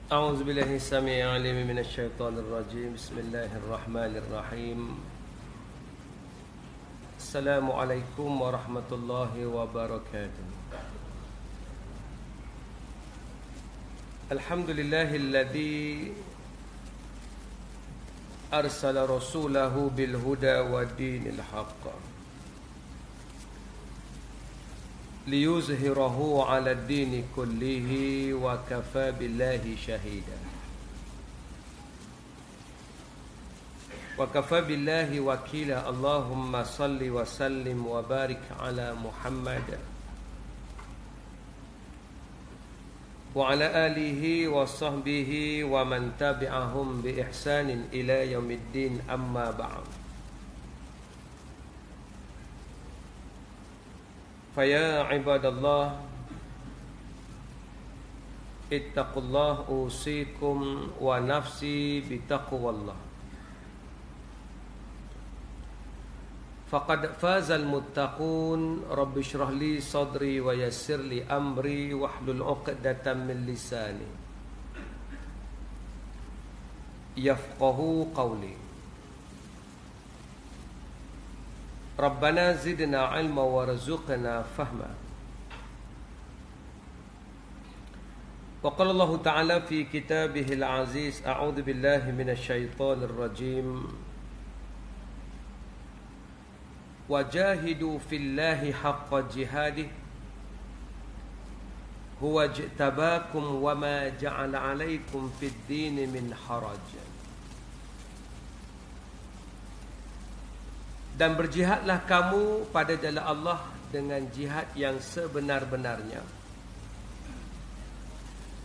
أعوذ بالله السميع العليم من الشيطان الرجيم. بسم الله الرحمن الرحيم. السلام عليكم ورحمة الله وبركاته. الحمد لله الذي أرسل رسوله بالهدى ودين الحق ليظهره على الدين كله وكفى بالله شهيدا وكفى بالله وكيلا. اللهم صل وسلم وبارك على محمد وعلى آله وصحبه ومن تبعهم بإحسان إلى يوم الدين. أما بعد، فيا عباد الله اتقوا الله أوصيكم ونفسي بتقوى الله، فقد فاز المتقون. رب اشرح لي صدري ويسر لي أمري واحلل عقدة من لساني يفقهوا قولي. ربنا زدنا علما وارزقنا فهما. وقال الله تعالى في كتابه العزيز: أعوذ بالله من الشيطان الرجيم، وجاهدوا في الله حق جهاده هو اجتباكم وما جعل عليكم في الدين من حرج. Dan berjihadlah kamu pada jalan Allah dengan jihad yang sebenar-benarnya.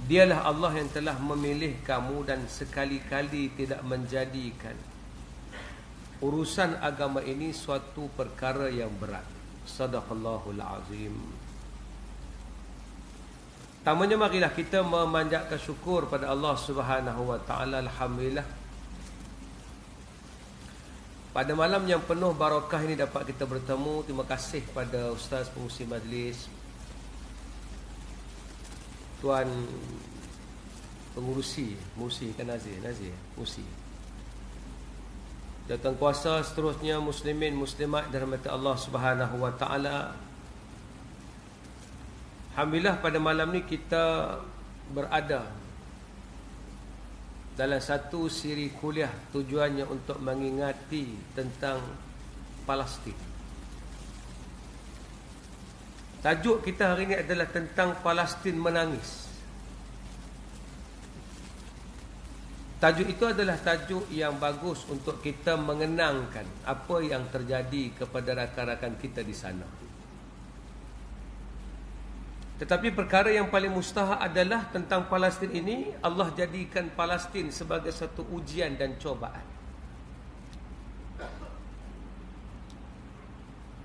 Dialah Allah yang telah memilih kamu dan sekali-kali tidak menjadikan urusan agama ini suatu perkara yang berat. Sadaqallahul azim. Tamanya marilah kita memanjatkan syukur pada Allah Subhanahu wa taala. Alhamdulillah, pada malam yang penuh barakah ini dapat kita bertemu. Terima kasih pada Ustaz Pengurusi Majlis, Tuan Pengurusi kan Nazir Pengurusi, Jawatan Kuasa, seterusnya muslimin muslimat dirahmati Allah Subhanahu wa taala. Alhamdulillah, pada malam ni kita berada dalam satu siri kuliah tujuannya untuk mengingati tentang Palestin. Tajuk kita hari ini adalah tentang Palestin menangis. Tajuk itu adalah tajuk yang bagus untuk kita mengenangkan apa yang terjadi kepada rakan-rakan kita di sana. Tetapi perkara yang paling mustahak adalah tentang Palestin ini, Allah jadikan Palestin sebagai satu ujian dan cobaan,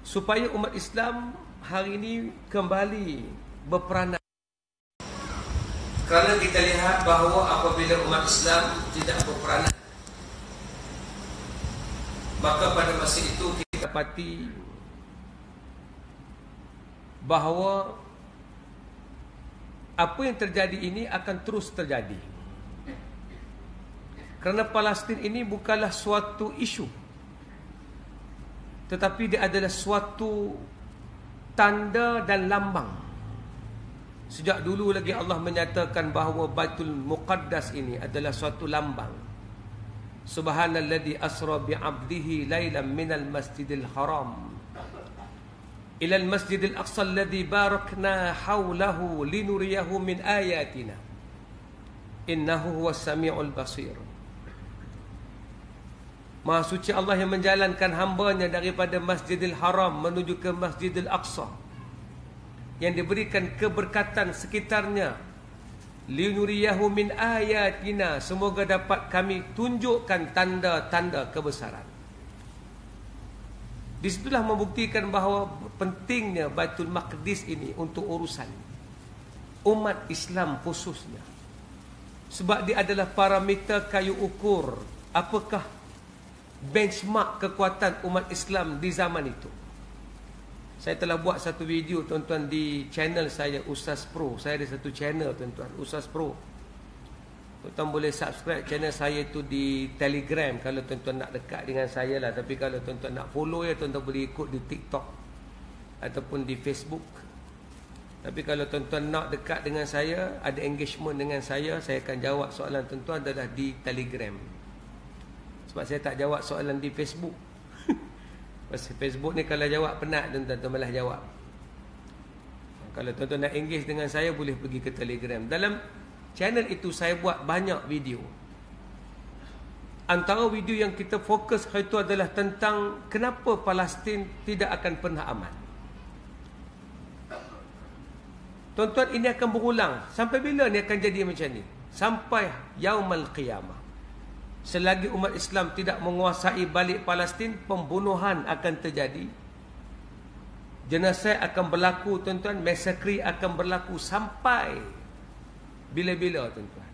supaya umat Islam hari ini kembali berperanan. Kerana kita lihat bahawa apabila umat Islam tidak berperanan, maka pada masa itu kita dapati bahawa apa yang terjadi ini akan terus terjadi. Kerana Palestin ini bukanlah suatu isu, tetapi dia adalah suatu tanda dan lambang. Sejak dulu lagi Allah menyatakan bahawa Baitul Muqaddas ini adalah suatu lambang. Subhanalladzi asra bi'abdihi lailan minal masjidil haram ilal masjidil aqsa alladzi barakna haulahu linuriyahu min ayatina innahu huwas samiul basir. Maha suci Allah yang menjalankan hambanya daripada Masjidil Haram menuju ke Masjidil Aqsa, yang diberikan keberkatan sekitarnya, linuriyahu min ayatina, semoga dapat kami tunjukkan tanda-tanda kebesaran. Disitulah membuktikan bahawa pentingnya Baitul Maqdis ini untuk urusan umat Islam khususnya. Sebab dia adalah parameter kayu ukur apakah benchmark kekuatan umat Islam di zaman itu. Saya telah buat satu video tuan-tuan di channel saya Ustaz Pro. Saya ada satu channel tuan-tuan, Ustaz Pro. Tuan-tuan boleh subscribe channel saya tu di Telegram kalau tuan-tuan nak dekat dengan saya lah. Tapi kalau tuan-tuan nak follow ya, tuan-tuan boleh ikut di TikTok ataupun di Facebook. Tapi kalau tuan-tuan nak dekat dengan saya, ada engagement dengan saya akan jawab soalan tuan-tuan adalah di Telegram. Sebab saya tak jawab soalan di Facebook. Pasal Facebook ni kalau jawab penat, tuan-tuan malah jawab. Kalau tuan-tuan nak engage dengan saya, boleh pergi ke Telegram. Dalam channel itu saya buat banyak video. Antara video yang kita fokus itu adalah tentang kenapa Palestin tidak akan pernah aman. Tuan-tuan, ini akan berulang. Sampai bila ni akan jadi macam ni? Sampai Yaumul Qiyamah. Selagi umat Islam tidak menguasai balik Palestin, pembunuhan akan terjadi. Jenazah akan berlaku, tuan-tuan. Masakri akan berlaku sampai bila-bila, tuan-tuan.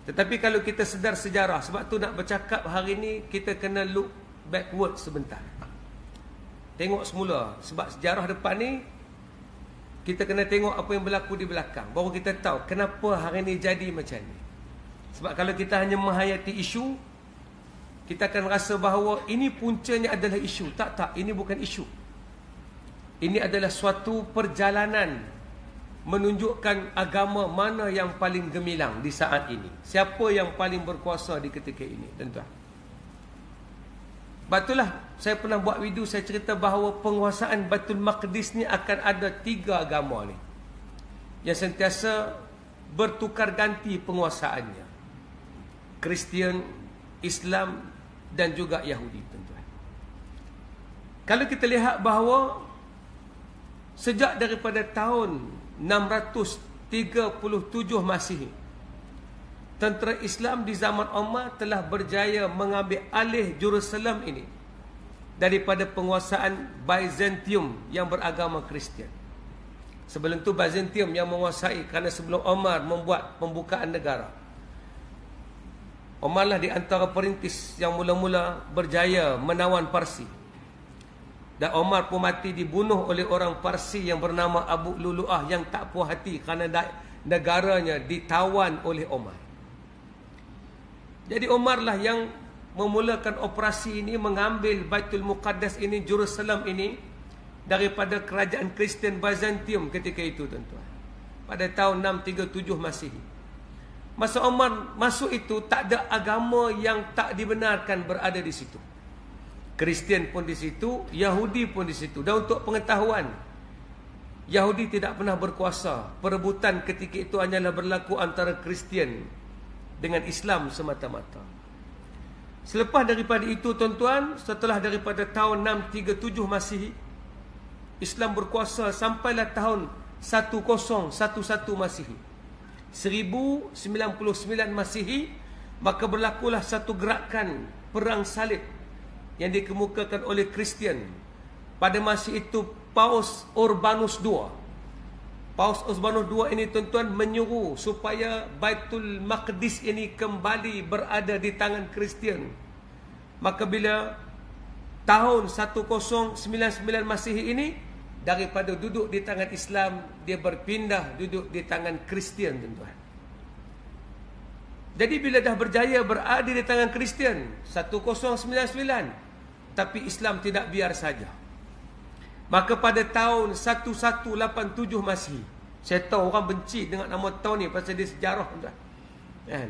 Tetapi kalau kita sedar sejarah, sebab tu nak bercakap hari ni, kita kena look backward sebentar. Tengok semula. Sebab sejarah depan ni, kita kena tengok apa yang berlaku di belakang. Baru kita tahu kenapa hari ni jadi macam ni. Sebab kalau kita hanya menghayati isu, kita akan rasa bahawa ini puncanya adalah isu. Tak, ini bukan isu. Ini adalah suatu perjalanan menunjukkan agama mana yang paling gemilang di saat ini. Siapa yang paling berkuasa di ketika ini, tuan-tuan. Sebab itulah saya pernah buat video, saya cerita bahawa penguasaan Baitul Maqdis ni akan ada 3 agama ni yang sentiasa bertukar ganti penguasaannya. Kristian, Islam dan juga Yahudi, tuan-tuan. Kalau kita lihat bahawa sejak daripada tahun 637 Masihi, tentera Islam di zaman Umar telah berjaya mengambil alih Jerusalem ini daripada penguasaan Byzantium yang beragama Kristian. Sebelum itu Byzantium yang menguasai, kerana sebelum Umar membuat pembukaan negara. Umar lah di antara perintis yang mula-mula berjaya menawan Parsi. Dan Umar pun mati dibunuh oleh orang Parsi yang bernama Abu Lulu'ah yang tak puas hati kerana negaranya ditawan oleh Umar. Jadi Umar lah yang memulakan operasi ini, mengambil Baitul Muqaddas ini, Jerusalem ini, daripada kerajaan Kristian Byzantium ketika itu, tuan-tuan. Pada tahun 637 Masihi. Masa Umar masuk itu, tak ada agama yang tak dibenarkan berada di situ. Kristian pun di situ, Yahudi pun di situ. Dan untuk pengetahuan, Yahudi tidak pernah berkuasa. Perebutan ketika itu hanyalah berlaku antara Kristian dengan Islam semata-mata. Selepas daripada itu, tuan-tuan, setelah daripada tahun 637 Masihi, Islam berkuasa sampailah tahun 1011 Masihi. 1099 Masihi, maka berlakulah satu gerakan perang salib yang dikemukakan oleh Kristian. Pada masa itu Paus Urbanus II. Paus Urbanus II ini, tuan-tuan, menyuruh supaya Baitul Maqdis ini kembali berada di tangan Kristian. Maka bila tahun 1099 Masihi ini, daripada duduk di tangan Islam, dia berpindah duduk di tangan Kristian, tuan-tuan. Jadi bila dah berjaya berada di tangan Kristian 1099, tapi Islam tidak biar saja. Maka pada tahun 1187 Masihi, saya tahu orang benci dengan nama tahun ni pasal dia sejarah, tuan-tuan. Kan?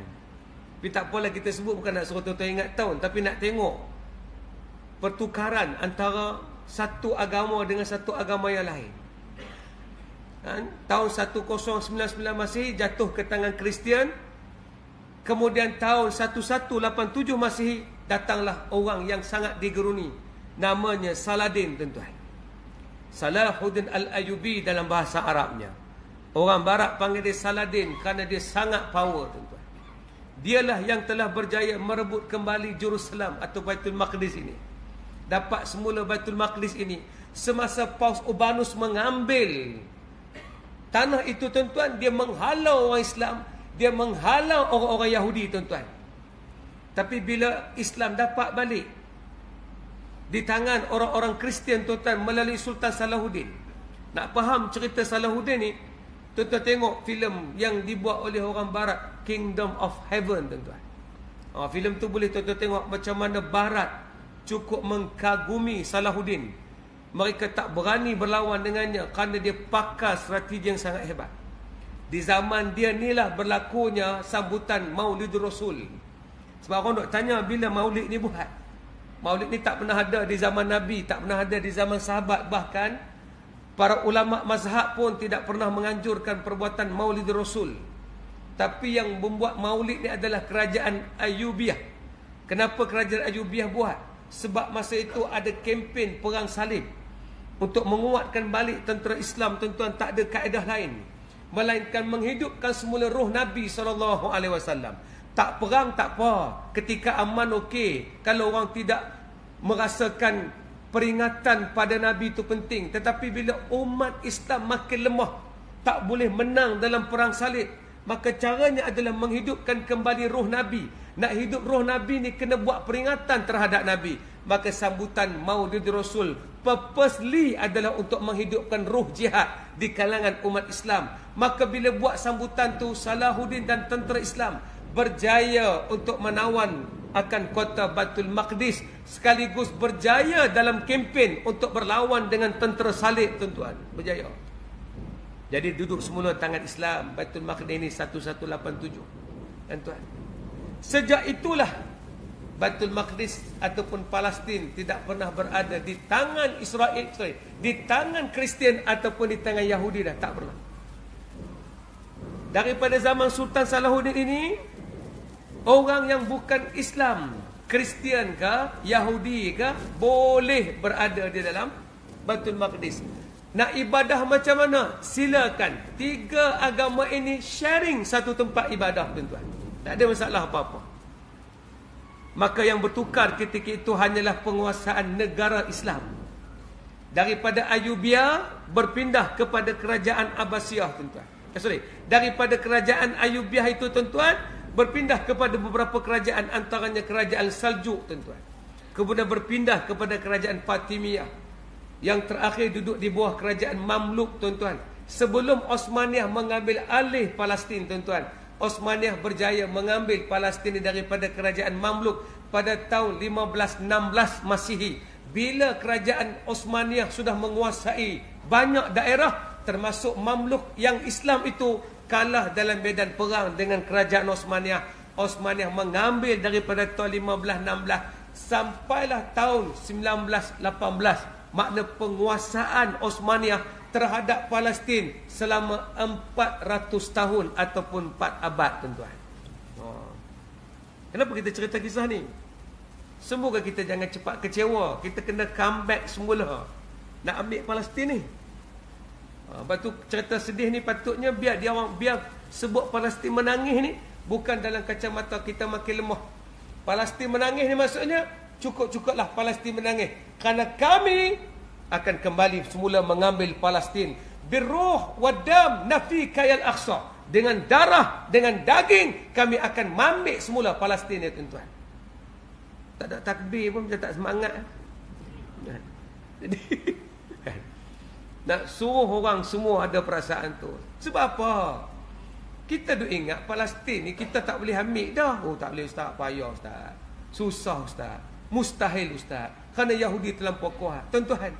Tapi tak apalah kita sebut, bukan nak suruh tuan-tuan ingat tahun, tapi nak tengok pertukaran antara satu agama dengan satu agama yang lain. Tahun 1099 Masihi jatuh ke tangan Kristian. Kemudian tahun 1187 Masihi datanglah orang yang sangat digeruni, namanya Saladin, tuan-tuan. Salahuddin Al-Ayyubi dalam bahasa Arabnya. Orang Barat panggil dia Saladin kerana dia sangat power, tuan-tuan. Dialah yang telah berjaya merebut kembali Jerusalem atau Baitul Maqdis ini. Dapat semula Baitul Maqdis ini semasa Paus Urbanus mengambil tanah itu, tuan-tuan. Dia menghalau orang Islam, dia menghalau orang-orang Yahudi, tuan-tuan. Tapi bila Islam dapat balik di tangan orang-orang Kristian, tuan-tuan, melalui Sultan Salahuddin. Nak faham cerita Salahuddin ni, Tuan-tuan tengok filem yang dibuat oleh orang barat, Kingdom of Heaven, tuan-tuan. Filem tu boleh tuan-tuan tengok macam mana barat cukup mengkagumi Salahuddin. Mereka tak berani berlawan dengannya kerana dia pakar strategi yang sangat hebat. Di zaman dia inilah berlakunya sambutan Maulidur Rasul. Sebab orang nak tanya bila Maulid ni buat. Maulid ni tak pernah ada di zaman Nabi, tak pernah ada di zaman sahabat. Bahkan para ulama mazhab pun tidak pernah menganjurkan perbuatan Maulidur Rasul. Tapi yang membuat Maulid ni adalah kerajaan Ayyubiyah. Kenapa kerajaan Ayyubiyah buat? Sebab masa itu ada kempen perang salib untuk menguatkan balik tentera Islam. Tuan-tuan, tak ada kaedah lain melainkan menghidupkan semula roh Nabi SAW. Tak perang tak apa, ketika aman okey, kalau orang tidak merasakan peringatan pada Nabi itu penting. Tetapi bila umat Islam makin lemah, tak boleh menang dalam perang salib, maka caranya adalah menghidupkan kembali roh Nabi. Nak hidup roh Nabi ni kena buat peringatan terhadap Nabi. Maka sambutan Maulid Rasul purposely adalah untuk menghidupkan roh jihad di kalangan umat Islam. Maka bila buat sambutan tu, Salahuddin dan tentera Islam berjaya untuk menawan akan kota Baitul Maqdis, sekaligus berjaya dalam kempen untuk berlawan dengan tentera salib, tuan-tuan. Berjaya. Jadi duduk semula tangan Islam Baitul Maqdis ini 1187. Tuan-tuan, sejak itulah Baitul Maqdis ataupun Palestin tidak pernah berada di tangan Israel, di tangan Kristian ataupun di tangan Yahudi dah, tak pernah. Daripada zaman Sultan Salahuddin ini, orang yang bukan Islam, Kristian ke, Yahudi ke, boleh berada di dalam Baitul Maqdis. Nak ibadah macam mana? Silakan. Tiga agama ini sharing satu tempat ibadah, tuan-tuan. Tak ada masalah apa-apa. Maka yang bertukar ketika itu hanyalah penguasaan negara Islam. Daripada Ayyubiyah berpindah kepada kerajaan Abbasiyah, tuan-tuan. Daripada kerajaan Ayyubiyah itu, tuan-tuan, berpindah kepada beberapa kerajaan, antaranya kerajaan Saljuk, tuan-tuan. Kemudian berpindah kepada kerajaan Fatimiyah. Yang terakhir duduk di bawah kerajaan Mamluk, tuan-tuan. Sebelum Osmaniyah mengambil alih Palestin, tuan-tuan. Osmaniyah berjaya mengambil Palestin daripada kerajaan Mamluk pada tahun 1516 Masihi. Bila kerajaan Osmaniyah sudah menguasai banyak daerah, termasuk Mamluk yang Islam itu, kalah dalam medan perang dengan kerajaan Osmaniyah. Osmaniyah mengambil daripada tahun 1516 sampailah tahun 1918. Makna penguasaan Osmaniyah terhadap Palestin selama 400 tahun ataupun 4 abad, tuan-tuan. Kenapa kita cerita kisah ni? Semoga kita jangan cepat kecewa. Kita kena comeback semula nak ambil Palestin ni. Lepas tu cerita sedih ni patutnya biar sebut Palestin menangis ni bukan dalam kacamata kita makin lemah. Palestin menangis ni maksudnya cukup-cukuplah Palestin menangis, kerana kami akan kembali semula mengambil Palestin. Birruh wadam nafi kayal aqsa. Dengan darah, dengan daging kami akan mengambil semula Palestin ya, tuan-tuan. Tak ada takbir pun macam tak semangat. Jadi nak suruh orang semua ada perasaan tu. Sebab apa? Kita duk ingat Palestin ni kita tak boleh ambil dah. Oh, tak boleh, ustaz. Payah, ustaz. Susah, ustaz. Mustahil, ustaz. Kerana Yahudi terlampau kuat. Tuan-tuan,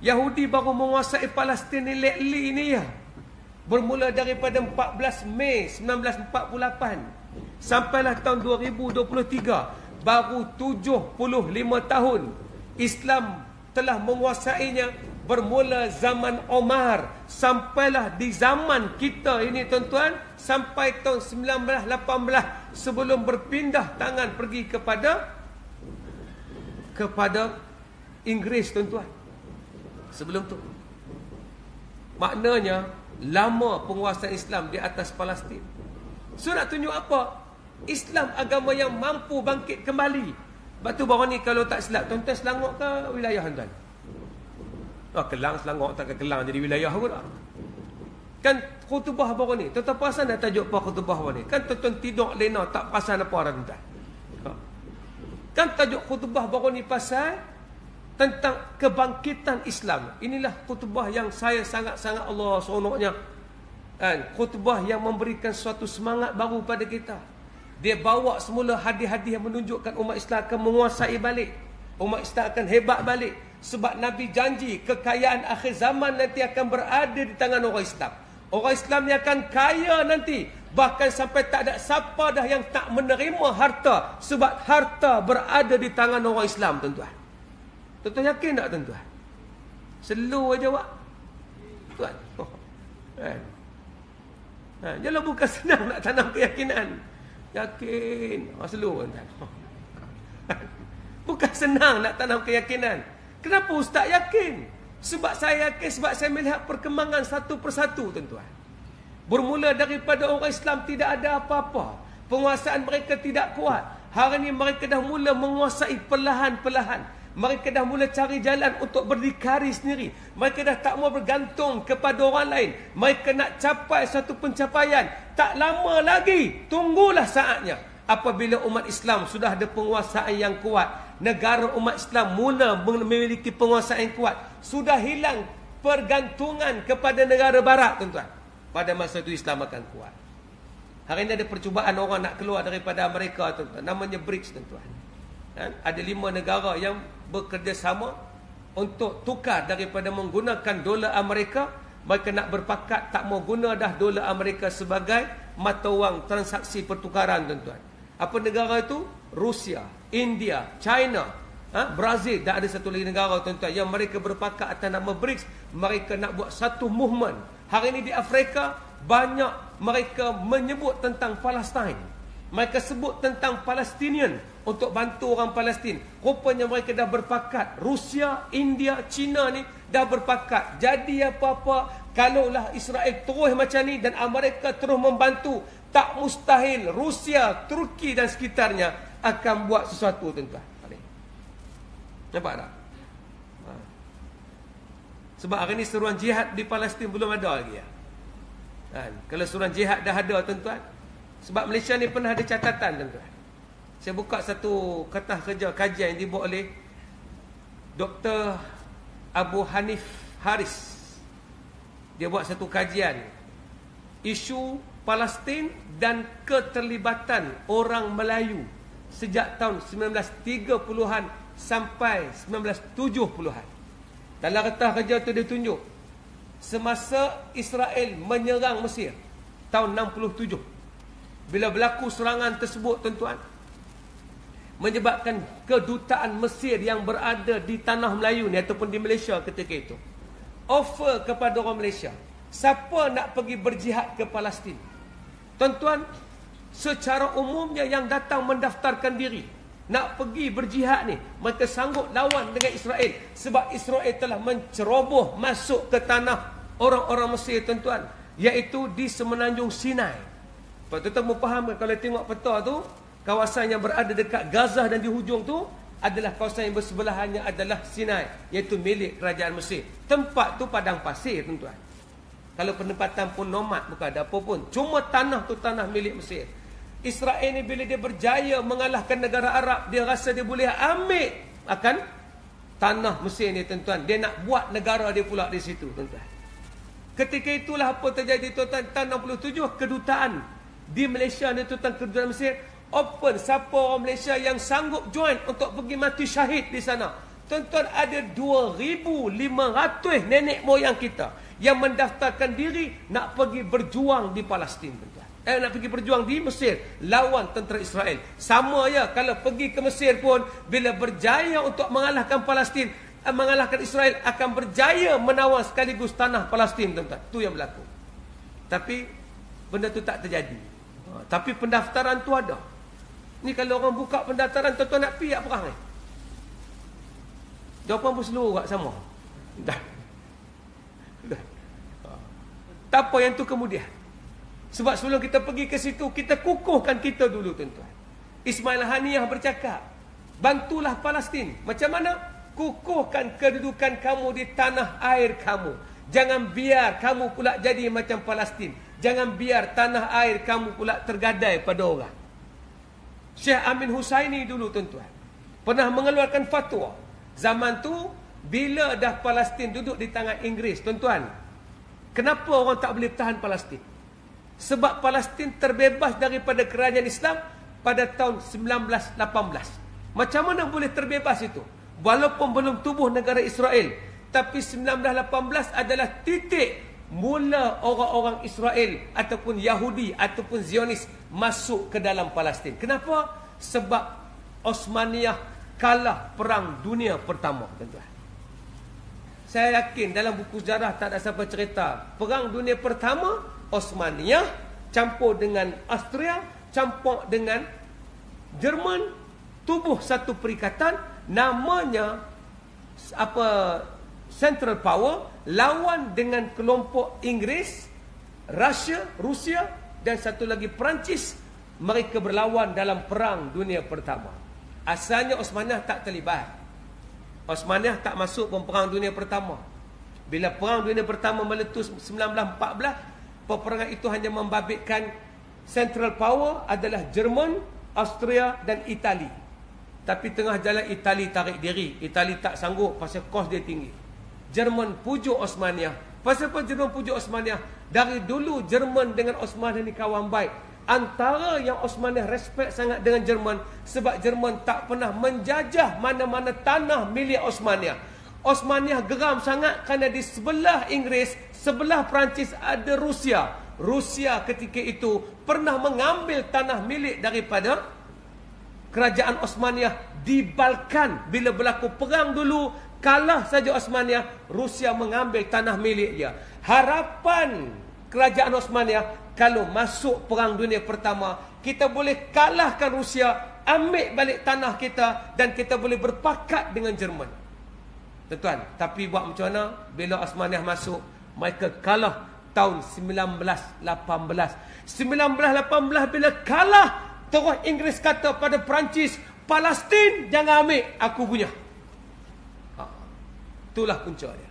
Yahudi baru menguasai Palestin ni lately ni ya. Bermula daripada 14 Mei 1948 sampailah tahun 2023, baru 75 tahun Islam telah menguasainya. Bermula zaman Omar sampailah di zaman kita ini, tuan-tuan, sampai tahun 1918 sebelum berpindah tangan pergi kepada Inggeris, tuan-tuan. Sebelum tu maknanya lama penguasaan Islam di atas Palestin. So nak tunjuk apa? Islam agama yang mampu bangkit kembali. Sebab tu baru ni kalau tak silap, tuan-tuan, Selangor ke wilayah, tuan-tuan? Kelang, Selangor tak ke Kelang jadi wilayah pun tak. Kan khutbah baru ni, tuan-tuan perasan tak tajuk apa khutbah baru ni? Kan tuan-tuan tidur lena tak perasan apa dah, tuan-tuan. Kan tajuk khutbah baru ni pasal tentang kebangkitan Islam. Inilah khutbah yang saya sangat-sangat Allah seronoknya khutbah yang memberikan suatu semangat baru pada kita. Dia bawa semula hadis-hadis yang menunjukkan umat Islam akan menguasai balik, umat Islam akan hebat balik. Sebab Nabi janji kekayaan akhir zaman nanti akan berada di tangan orang Islam. Orang Islam ni akan kaya nanti, bahkan sampai tak ada siapa dah yang tak menerima harta, sebab harta berada di tangan orang Islam, tuan-tuan. Tuan-tuan yakin tak, tuan-tuan? Slow aja awak, tuan. Jangan bukan senang nak tanam keyakinan. Yakin. Slow, tuan. Bukan senang nak tanam keyakinan. Kenapa ustaz yakin? Sebab saya yakin, sebab saya melihat perkembangan satu persatu, tuan-tuan. Bermula daripada orang Islam tidak ada apa-apa, penguasaan mereka tidak kuat. Hari ini mereka dah mula menguasai perlahan-perlahan. Mereka dah mula cari jalan untuk berdikari sendiri. Mereka dah tak mau bergantung kepada orang lain. Mereka nak capai satu pencapaian. Tak lama lagi, tunggulah saatnya. Apabila umat Islam sudah ada penguasaan yang kuat, negara umat Islam mula memiliki penguasaan yang kuat, sudah hilang pergantungan kepada negara barat, tuan-tuan. Pada masa itu Islam akan kuat. Hari ini ada percubaan orang nak keluar daripada Amerika, tuan-tuan. Namanya BRICS, tuan-tuan. Ada 5 negara yang bekerjasama untuk tukar daripada menggunakan dolar Amerika. Mereka nak berpakat tak mau guna dah dolar Amerika sebagai mata wang transaksi pertukaran, tuan-tuan. Apa negara itu? Rusia, India, China, Brazil, dan ada satu lagi negara, tuan-tuan, yang mereka berpakat atas nama BRICS. Mereka nak buat satu movement. Hari ini di Afrika banyak mereka menyebut tentang Palestin. Mereka sebut tentang Palestinian untuk bantu orang Palestin. Rupanya mereka dah berpakat. Rusia, India, China ni dah berpakat. Jadi apa-apa, kalaulah Israel terus macam ni dan Amerika terus membantu, tak mustahil Rusia, Turki dan sekitarnya akan buat sesuatu, tuan-tuan. Nampak tak? Sebab hari ni seruan jihad di Palestin belum ada lagi. Kalau seruan jihad dah ada, tuan-tuan. Sebab Malaysia ni pernah ada catatan, tuan-tuan. Saya buka satu kertas kerja kajian yang dibuat oleh Dr. Abu Hanif Haris. Dia buat satu kajian isu Palestin dan keterlibatan orang Melayu sejak tahun 1930-an sampai 1970-an. Dalam kertas kerja tu dia tunjuk semasa Israel menyerang Mesir tahun 67, bila berlaku serangan tersebut, tuan-tuan, menyebabkan kedutaan Mesir yang berada di tanah Melayu ni ataupun di Malaysia ketika itu offer kepada orang Malaysia, siapa nak pergi berjihad ke Palestin. Tuan-tuan, secara umumnya yang datang mendaftarkan diri nak pergi berjihad ni, mereka sanggup lawan dengan Israel. Sebab Israel telah menceroboh masuk ke tanah orang-orang Mesir, tuan-tuan, iaitu di semenanjung Sinai. Tuan-tuan memfahamkan, kalau tengok peta tu, kawasan yang berada dekat Gaza dan di hujung tu adalah kawasan yang bersebelahannya adalah Sinai, iaitu milik kerajaan Mesir. Tempat tu padang pasir, tuan-tuan. Kalau penempatan pun nomad, bukan ada apa pun. Cuma tanah tu tanah milik Mesir. Israel ni bila dia berjaya mengalahkan negara Arab, dia rasa dia boleh ambil akan tanah Mesir ni, tuan-tuan. Dia nak buat negara dia pula di situ, tuan-tuan. Ketika itulah apa terjadi, tuan-tuan. Tahun 67, kedutaan di Malaysia ni, tuan-tuan, kedutaan Mesir open. Siapa orang Malaysia yang sanggup join untuk pergi mati syahid di sana? Tuan-tuan, ada 2,500 nenek moyang kita yang mendaftarkan diri nak pergi berjuang di Palestin, tuan-tuan. Nak pergi berjuang di Mesir lawan tentera Israel. Sama ya, kalau pergi ke Mesir pun, bila berjaya untuk mengalahkan Palestin, mengalahkan Israel, akan berjaya menawan sekaligus tanah Palestin, tuan-tuan. Itu yang berlaku. Tapi benda tu tak terjadi. Tapi pendaftaran tu ada. Ni kalau orang buka pendaftaran, tuan-tuan nak pergi tak perang ni? Jawapan pun seluruh kat sama. Dah. Tak apa yang tu kemudian. Sebab sebelum kita pergi ke situ, kita kukuhkan kita dulu, tuan-tuan. Ismail Haniyah bercakap, bantulah Palestin. Macam mana? Kukuhkan kedudukan kamu di tanah air kamu. Jangan biar kamu pula jadi macam Palestin. Jangan biar tanah air kamu pula tergadai pada orang. Syekh Amin Husaini dulu, tuan-tuan, pernah mengeluarkan fatwa. Zaman tu, bila dah Palestin duduk di tangan Inggeris, tuan-tuan, kenapa orang tak boleh tahan Palestin? Sebab Palestin terbebas daripada kerajaan Islam pada tahun 1918. Macam mana boleh terbebas itu? Walaupun belum tubuh negara Israel, tapi 1918 adalah titik mula orang-orang Israel ataupun Yahudi ataupun Zionis masuk ke dalam Palestin. Kenapa? Sebab Osmaniyah kalah perang dunia pertama, tuan-tuan. Saya yakin dalam buku sejarah tak ada siapa cerita perang dunia pertama Osmaniyah campur dengan Austria, campur dengan Jerman, tubuh satu perikatan namanya Central Power, lawan dengan kelompok Inggeris, Rusia dan satu lagi Perancis. Mereka berlawan dalam perang dunia pertama. Asalnya Osmaniyah tak terlibat. Osmaniyah tak masuk perang dunia pertama. Bila perang dunia pertama meletus 1914, peperangan itu hanya membabitkan Central Power adalah Jerman, Austria dan Itali. Tapi tengah jalan Itali tarik diri. Itali tak sanggup pasal kos dia tinggi. Jerman pujuk Osmaniyah. Pasal apa Jerman pujuk Osmaniyah? Dari dulu Jerman dengan Osmaniyah ni kawan baik. Antara yang Osmaniyah respect sangat dengan Jerman, sebab Jerman tak pernah menjajah mana-mana tanah milik Osmaniyah. Osmaniyah geram sangat kerana di sebelah Inggeris, sebelah Perancis ada Rusia. Rusia ketika itu pernah mengambil tanah milik daripada kerajaan Osmaniyah di Balkan. Bila berlaku perang dulu, kalah saja Osmaniyah, Rusia mengambil tanah milik dia. Harapan kerajaan Osmaniyah, kalau masuk perang dunia pertama, kita boleh kalahkan Rusia, ambil balik tanah kita dan kita boleh berpakat dengan Jerman. Tuan-tuan, tapi buat macam mana? Bila Osmaniyah masuk, mereka kalah tahun 1918. 1918 bila kalah, terus Inggeris kata pada Perancis, Palestin jangan ambil, aku punya. Itulah punca dia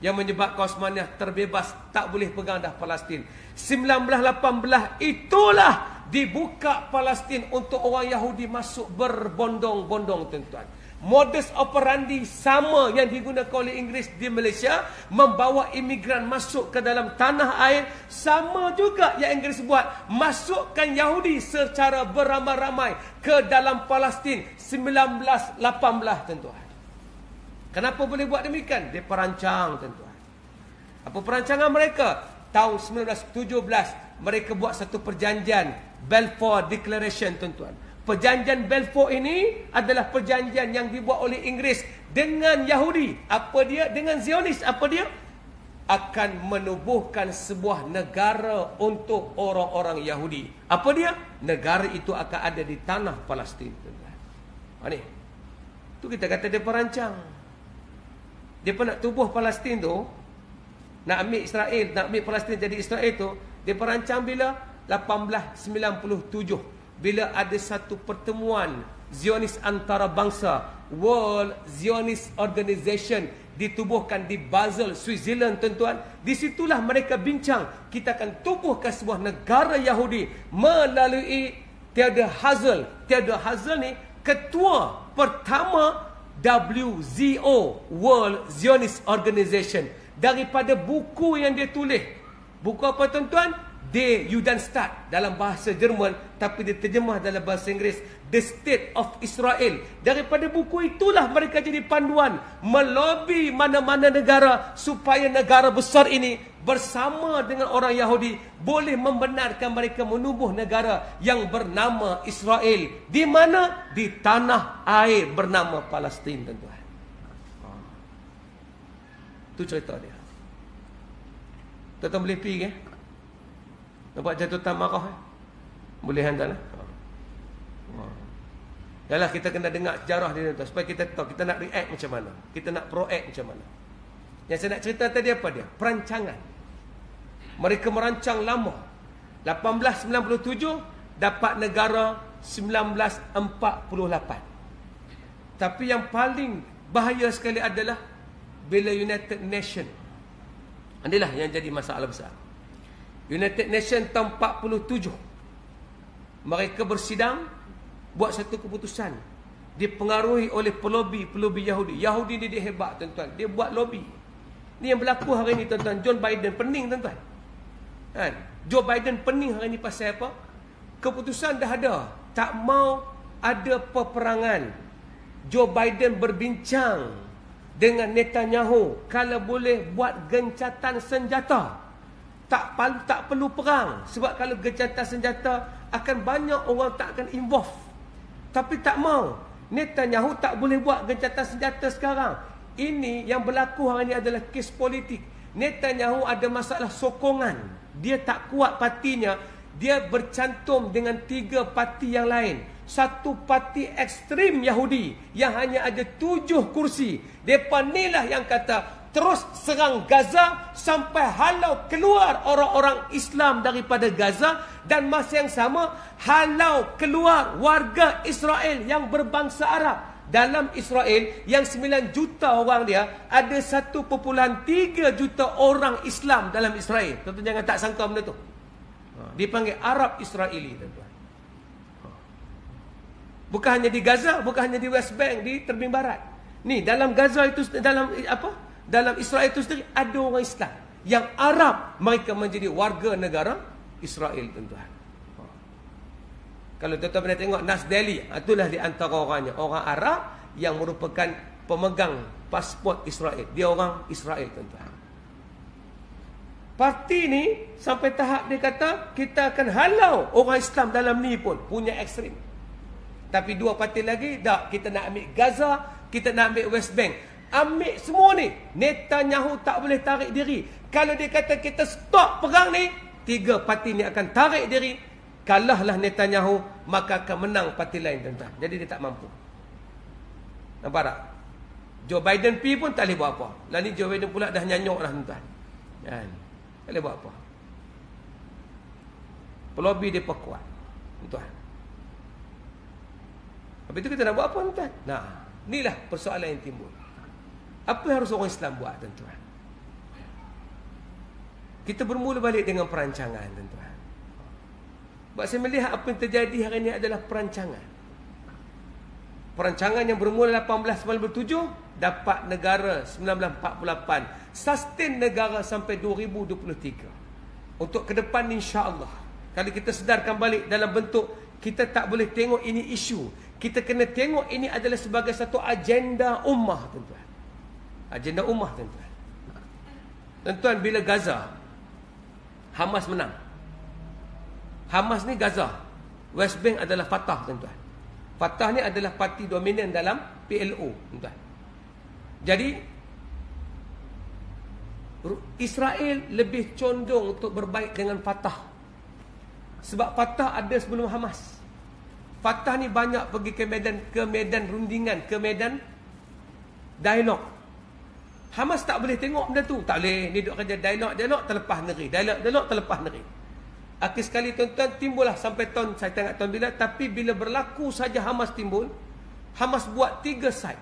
yang menyebabkan Osmaniyah terbebas, tak boleh pegang dah Palestin. 1918 itulah dibuka Palestin untuk orang Yahudi masuk berbondong-bondong, tuan-tuan. Modus operandi sama yang digunakan oleh Inggeris di Malaysia, membawa imigran masuk ke dalam tanah air, sama juga yang Inggeris buat, masukkan Yahudi secara beramai-ramai ke dalam Palestin 1918, tuan-tuan. Kenapa boleh buat demikian? Dia perancang, tuan-tuan. Apa perancangan mereka? Tahun 1917 mereka buat satu perjanjian, Balfour Declaration, tuan-tuan. Perjanjian Balfour ini adalah perjanjian yang dibuat oleh Inggeris dengan Yahudi. Apa dia? Dengan Zionis. Apa dia? Akan menubuhkan sebuah negara untuk orang-orang Yahudi. Apa dia? Negara itu akan ada di tanah Palestin, tuan-tuan. Ni. Tu kita kata dia perancang. Dia pun nak tubuh Palestin tu, nak ambil Israel, nak ambil Palestin jadi Israel tu, dia perancang bila? 1897. Bila ada satu pertemuan Zionis antarabangsa, World Zionist Organization, ditubuhkan di Basel, Switzerland, tuan-tuan. Di situlah mereka bincang, kita akan tubuhkan sebuah negara Yahudi melalui Theodor Herzl. Theodor Herzl ni ketua pertama WZO, World Zionist Organization. Daripada buku yang dia tulis. Buku apa, tuan-tuan? Die Judenstaat dalam bahasa Jerman, tapi diterjemah dalam bahasa Inggeris, The State of Israel. Daripada buku itulah mereka jadi panduan melobi mana-mana negara supaya negara besar ini bersama dengan orang Yahudi boleh membenarkan mereka menubuh negara yang bernama Israel. Di mana? Di tanah air bernama Palestin, tuan-tuan. Itu cerita dia. Tuan-tuan boleh pergi ke? Nampak jatutan marah boleh handal lah. Yalah, kita kena dengar sejarah dia, tuan, supaya kita tahu kita nak react macam mana, kita nak proact macam mana. Yang saya nak cerita tadi apa dia? Perancangan. Mereka merancang lama. 1897 dapat negara 1948. Tapi yang paling bahaya sekali adalah bila United Nations. Inilah yang jadi masalah besar. United Nations tahun 47 mereka bersidang, buat satu keputusan, dipengaruhi oleh pelobi Yahudi. Yahudi ni dia hebat, tuan-tuan. Dia buat lobby. Ni yang berlaku hari ni, tuan-tuan. John Biden pening, tuan-tuan. Kan? Joe Biden pening hari ni pasal apa? Keputusan dah ada. Tak mau ada peperangan. Joe Biden berbincang dengan Netanyahu kalau boleh buat gencatan senjata. Tak perlu perang. Sebab kalau gencatan senjata akan banyak orang tak akan involve. Tapi tak mau. Netanyahu tak boleh buat gencatan senjata sekarang. Ini yang berlaku hari ini adalah kes politik. Netanyahu ada masalah sokongan. Dia tak kuat partinya. Dia bercantum dengan 3 parti yang lain. Satu parti ekstrim Yahudi yang hanya ada 7 kursi. Mereka inilah yang kata terus serang Gaza sampai halau keluar orang-orang Islam daripada Gaza, dan masa yang sama halau keluar warga Israel yang berbangsa Arab. Dalam Israel yang 9 juta orang dia, ada 1.3 juta orang Islam dalam Israel. Tuan-tuan jangan tak sangka benda tu. Dipanggil Arab Israeli, tuan-tuan. Bukan hanya di Gaza, bukan hanya di West Bank, di terbing barat. Ni dalam Gaza itu, dalam Israel itu sendiri ada orang Islam yang Arab, mereka menjadi warga negara Israel, tuan-tuan. Kalau tuan-tuan pernah tengok Nas Daily, itulah di antara orangnya, orang Arab yang merupakan pemegang pasport Israel. Dia orang Israel, tuan-tuan. Parti ni sampai tahap dia kata kita akan halau orang Islam dalam ni pun punya ekstrim. Tapi 2 parti lagi, tak, kita nak ambil Gaza, kita nak ambil West Bank. Ambil semua ni. Netanyahu tak boleh tarik diri. Kalau dia kata kita stop perang ni, 3 parti ni akan tarik diri. Kalahlah Netanyahu, maka akan menang parti lain, tuan-tuan. Jadi dia tak mampu. Nampak tak? Joe Biden pergi pun tak boleh buat apa. Lalu ni Joe Biden pula dah nyanyuk dah, tuan-tuan. Tak boleh buat apa. Pelobi dia kuat, tuan-tuan. Habis itu kita nak buat apa, tuan-tuan? Nah, inilah persoalan yang timbul. Apa yang harus orang Islam buat, tuan-tuan? Kita bermula balik dengan perancangan, tuan-tuan. Sebab saya melihat apa yang terjadi hari ini adalah perancangan. Perancangan yang bermula 1897, dapat negara 1948. Sustain negara sampai 2023. Untuk ke depan insya-Allah. Kalau kita sedarkan balik dalam bentuk, kita tak boleh tengok ini isu. Kita kena tengok ini adalah sebagai satu agenda ummah, tuan-tuan. Agenda ummah, tuan-tuan. Tuan-tuan, bila Gaza, Hamas menang. Hamas ni Gaza. West Bank adalah Fatah, tuan-tuan. Fatah ni adalah parti dominan dalam PLO, tuan-tuan. Jadi, Israel lebih condong untuk berbaik dengan Fatah. Sebab Fatah ada sebelum Hamas. Fatah ni banyak pergi ke medan rundingan, ke medan dialog. Hamas tak boleh tengok benda tu. Tak boleh. Ni duk kerja dialog terlepas negeri. Dialog terlepas negeri. Akhir sekali, tuan-tuan, timbullah sampai tahun, saya tak ingat tahun bila, tapi bila berlaku saja Hamas timbul, Hamas buat 3 side.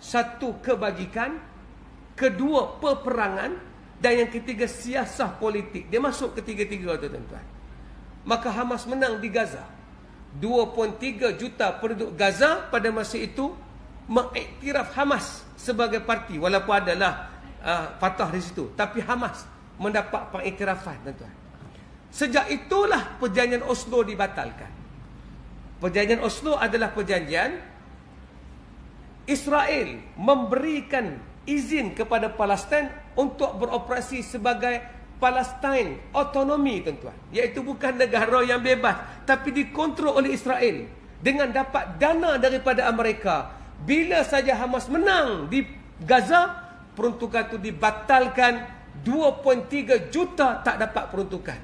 1, kebajikan. 2, peperangan. Dan yang ketiga, siasah politik. Dia masuk ketiga-tiga tu, tuan-tuan. Maka Hamas menang di Gaza. 2.3 juta penduduk Gaza pada masa itu mengiktiraf Hamas sebagai parti, walaupun adalah Fatah di situ, tapi Hamas mendapat pengiktirafan, tuan-tuan. Sejak itulah perjanjian Oslo dibatalkan. Perjanjian Oslo adalah perjanjian Israel memberikan izin kepada Palestin untuk beroperasi sebagai Palestin otonomi, tuan-tuan. Iaitu bukan negara yang bebas, tapi dikontrol oleh Israel dengan dapat dana daripada Amerika. Bila saja Hamas menang di Gaza, peruntukan itu dibatalkan. 2.3 juta tak dapat peruntukan.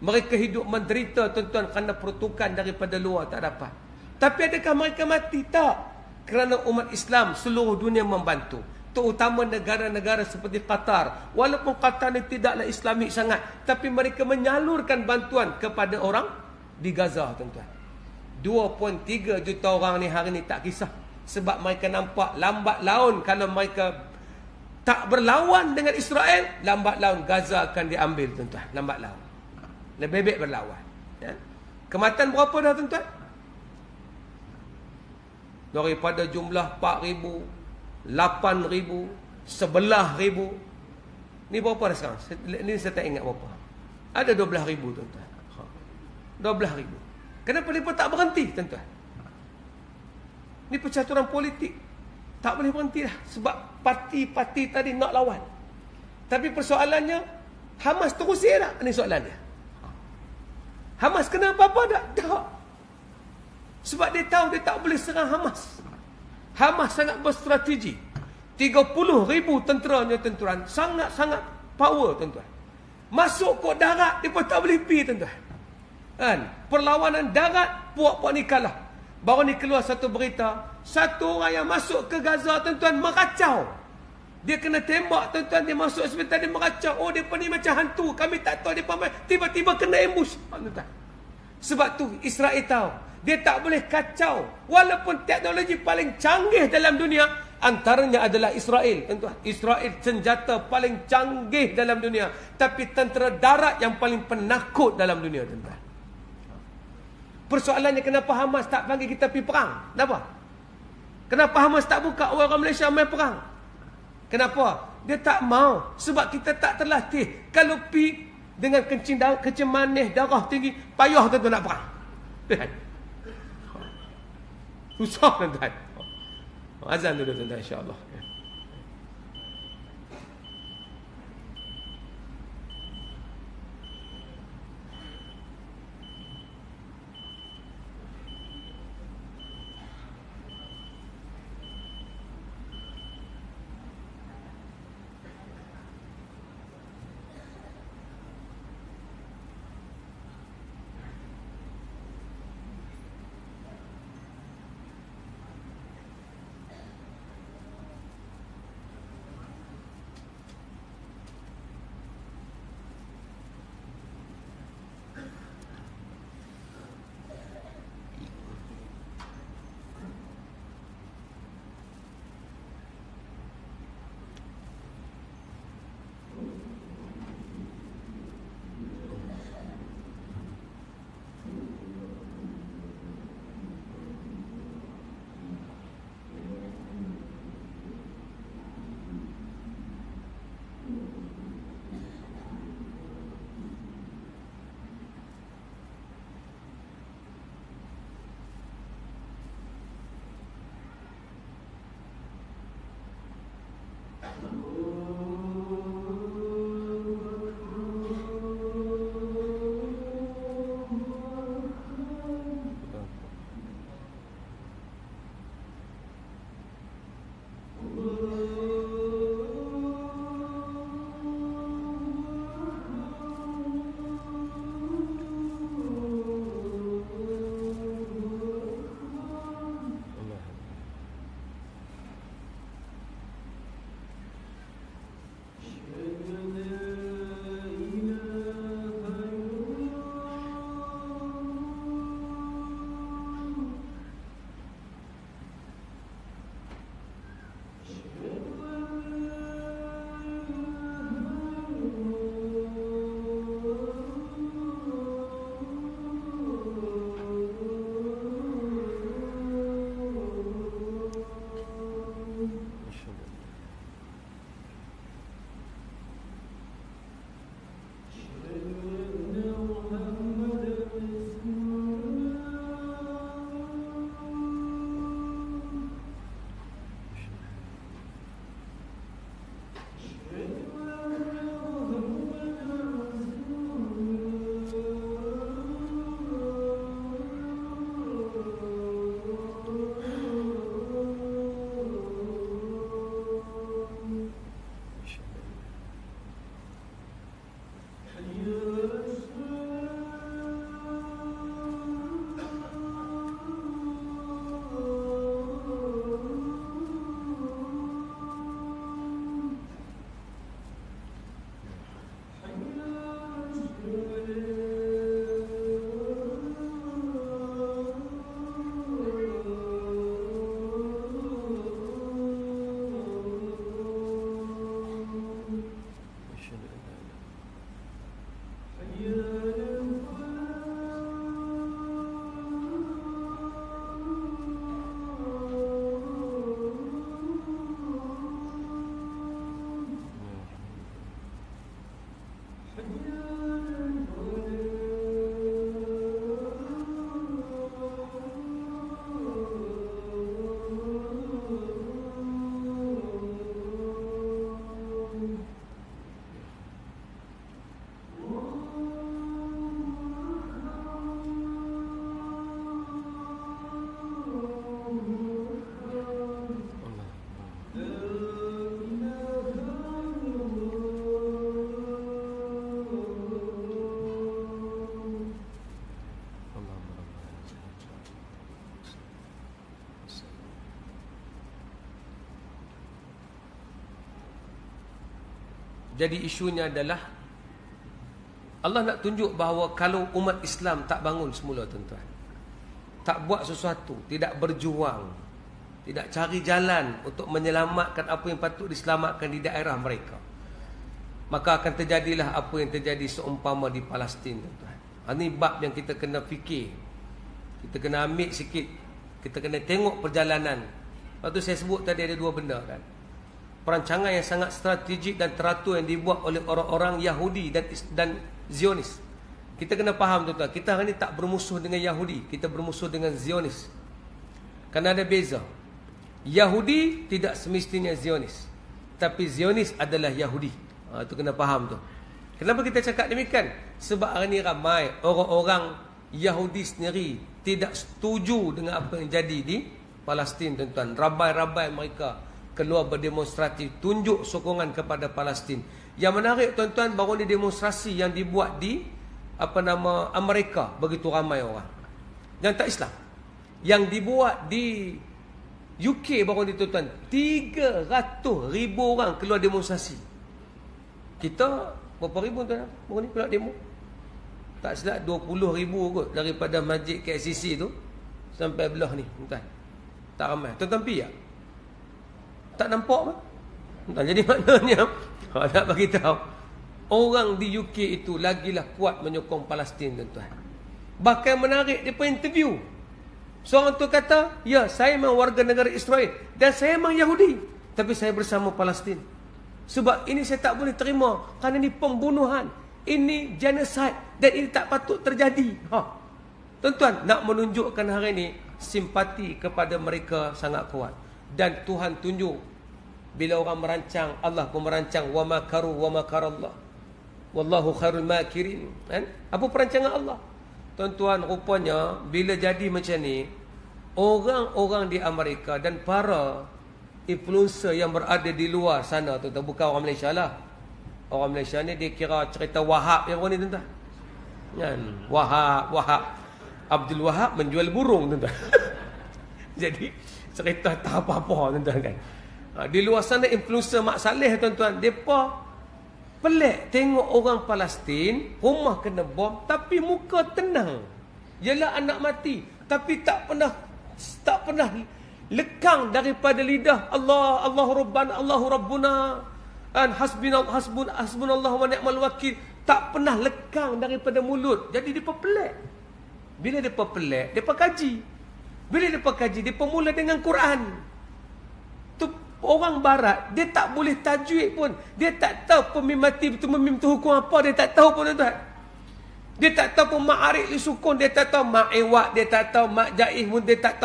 Mereka hidup menderita, tuan-tuan, kerana peruntukan daripada luar tak dapat. Tapi adakah mereka mati? Tak. Kerana umat Islam seluruh dunia membantu. Terutama negara-negara seperti Qatar. Walaupun Qatar ni tidaklah Islamik sangat, tapi mereka menyalurkan bantuan kepada orang di Gaza, tuan-tuan. 2.3 juta orang ni hari ni tak kisah. Sebab mereka nampak lambat laun, kalau mereka tak berlawan dengan Israel, lambat laun Gaza akan diambil, tuan-tuan. Lambat laun. Lebih baik berlawan. Ya? Kematian berapa dah, tuan-tuan? Daripada jumlah 4,000, 8,000, 11,000. Ni berapa dah sekarang? Ni saya tak ingat berapa. Ada 12,000 tuan-tuan. 12,000. Kenapa mereka tak berhenti tuan-tuan? Ini percaturan politik. Tak boleh berhenti dah. Sebab parti-parti tadi nak lawan. Tapi persoalannya, Hamas terusir tak? Ini soalannya. Hamas kena apa-apa tak? Tak. Sebab dia tahu dia tak boleh serang Hamas. Hamas sangat berstrategi. 30,000 tenteranya tuan-tuan. Sangat-sangat power tuan-tuan. Masuk ke darat, dia pun tak boleh pergi tuan-tuan. Kan? Perlawanan darat, puak-puak ni kalah. Baru ni keluar satu berita, satu orang yang masuk ke Gaza tuan-tuan meracau. Dia kena tembak tuan-tuan, dia masuk hospital, dia meracau. Oh, dia ni macam hantu, kami tak tahu dia tiba-tiba kena ambush tuan-tuan. Sebab tu Israel tahu dia tak boleh kacau. Walaupun teknologi paling canggih dalam dunia, antaranya adalah Israel tuan-tuan. Israel senjata paling canggih dalam dunia, tapi tentera darat yang paling penakut dalam dunia tuan-tuan. Persoalannya kenapa Hamas tak panggil kita pergi perang? Kenapa? Kenapa Hamas tak buka orang Malaysia main perang? Kenapa? Dia tak mau. Sebab kita tak terlatih. Kalau pergi dengan kencing manis, darah tinggi, payah tuan-tuan nak perang. Susah tuan-tuan. Azan dulu tuan-tuan, insyaAllah. Jadi isunya adalah Allah nak tunjuk bahawa kalau umat Islam tak bangun semula, tuan-tuan, tak buat sesuatu, tidak berjuang, tidak cari jalan untuk menyelamatkan apa yang patut diselamatkan di daerah mereka, maka akan terjadilah apa yang terjadi seumpama di Palestin, tuan-tuan. Ini bab yang kita kena fikir. Kita kena ambil sikit. Kita kena tengok perjalanan. Lepas tu saya sebut tadi ada dua benda kan. Perancangan yang sangat strategik dan teratur yang dibuat oleh orang-orang Yahudi dan Zionis. Kita kena faham, tuan-tuan, kita hari ni tak bermusuh dengan Yahudi, kita bermusuh dengan Zionis. Kerana ada beza. Yahudi tidak semestinya Zionis, tapi Zionis adalah Yahudi. Itu kena faham tu. Kenapa kita cakap demikian? Sebab hari ni ramai orang-orang Yahudi sendiri tidak setuju dengan apa yang jadi di Palestin, tuan-tuan. Ramai-ramai mereka keluar berdemonstrasi, tunjuk sokongan kepada Palestin. Yang menarik, tuan-tuan, baru ni demonstrasi yang dibuat di Amerika, begitu ramai orang yang tak Islam. Yang dibuat di UK baru ni, tuan-tuan, 300,000 orang keluar demonstrasi. Kita berapa ribu, tuan-tuan, baru ni keluar demo? Tak silap 20,000 kot daripada masjid KCC tu sampai belah ni, tuan-tuan. Tak ramai. Tuan-tuan pergi tak? Tak nampak apa? Jadi maknanya nak bagi tahu, orang di UK itu lagilah kuat menyokong Palestin, tuan-tuan. Bahkan menarik, dia pun interview. Seorang tu kata, ya, saya memang warga negara Israel dan saya memang Yahudi, tapi saya bersama Palestin. Sebab ini saya tak boleh terima, kerana ini pembunuhan, ini genocide, dan ini tak patut terjadi. Tuan-tuan, nak menunjukkan hari ini simpati kepada mereka sangat kuat. Dan Tuhan tunjuk, bila orang merancang, Allah pun merancang. Wa makaru wa makarallah, wallahu khairul makirin. Kan? Apa perancangan Allah? Tuan-tuan, rupanya bila jadi macam ni, orang-orang di Amerika dan para influencer yang berada di luar sana, tuan-tuan, bukan orang Malaysia lah. Orang Malaysia ni dia kira cerita Wahab yang ni, tuan-tuan. Kan? Wahab Abdul Wahab menjual burung, tuan-tuan. Jadi cerita tak apa-apa, tuan-tuan, kan. Di luar sana influencer Mak Saleh, tuan-tuan, depa pelik tengok orang Palestin rumah kena bom tapi muka tenang. Yalah anak mati, tapi tak pernah lekang daripada lidah Allahu Rabbuna an hasbunallahu wa ni'mal wakil. Tak pernah lekang daripada mulut. Jadi depa pelik. Bila depa pelik, depa kaji. Bila depa kaji, depa mula dengan Quran. Tu orang barat, dia tak boleh tajwid pun. Dia tak tahu pemim mati betul memim tu hukum apa, dia tak tahu pun, tuan-tuan. Dia tak tahu pun ma'arif li sukun, dia tak tahu ma'iwak, dia tak tahu ma'jaih pun, dia tak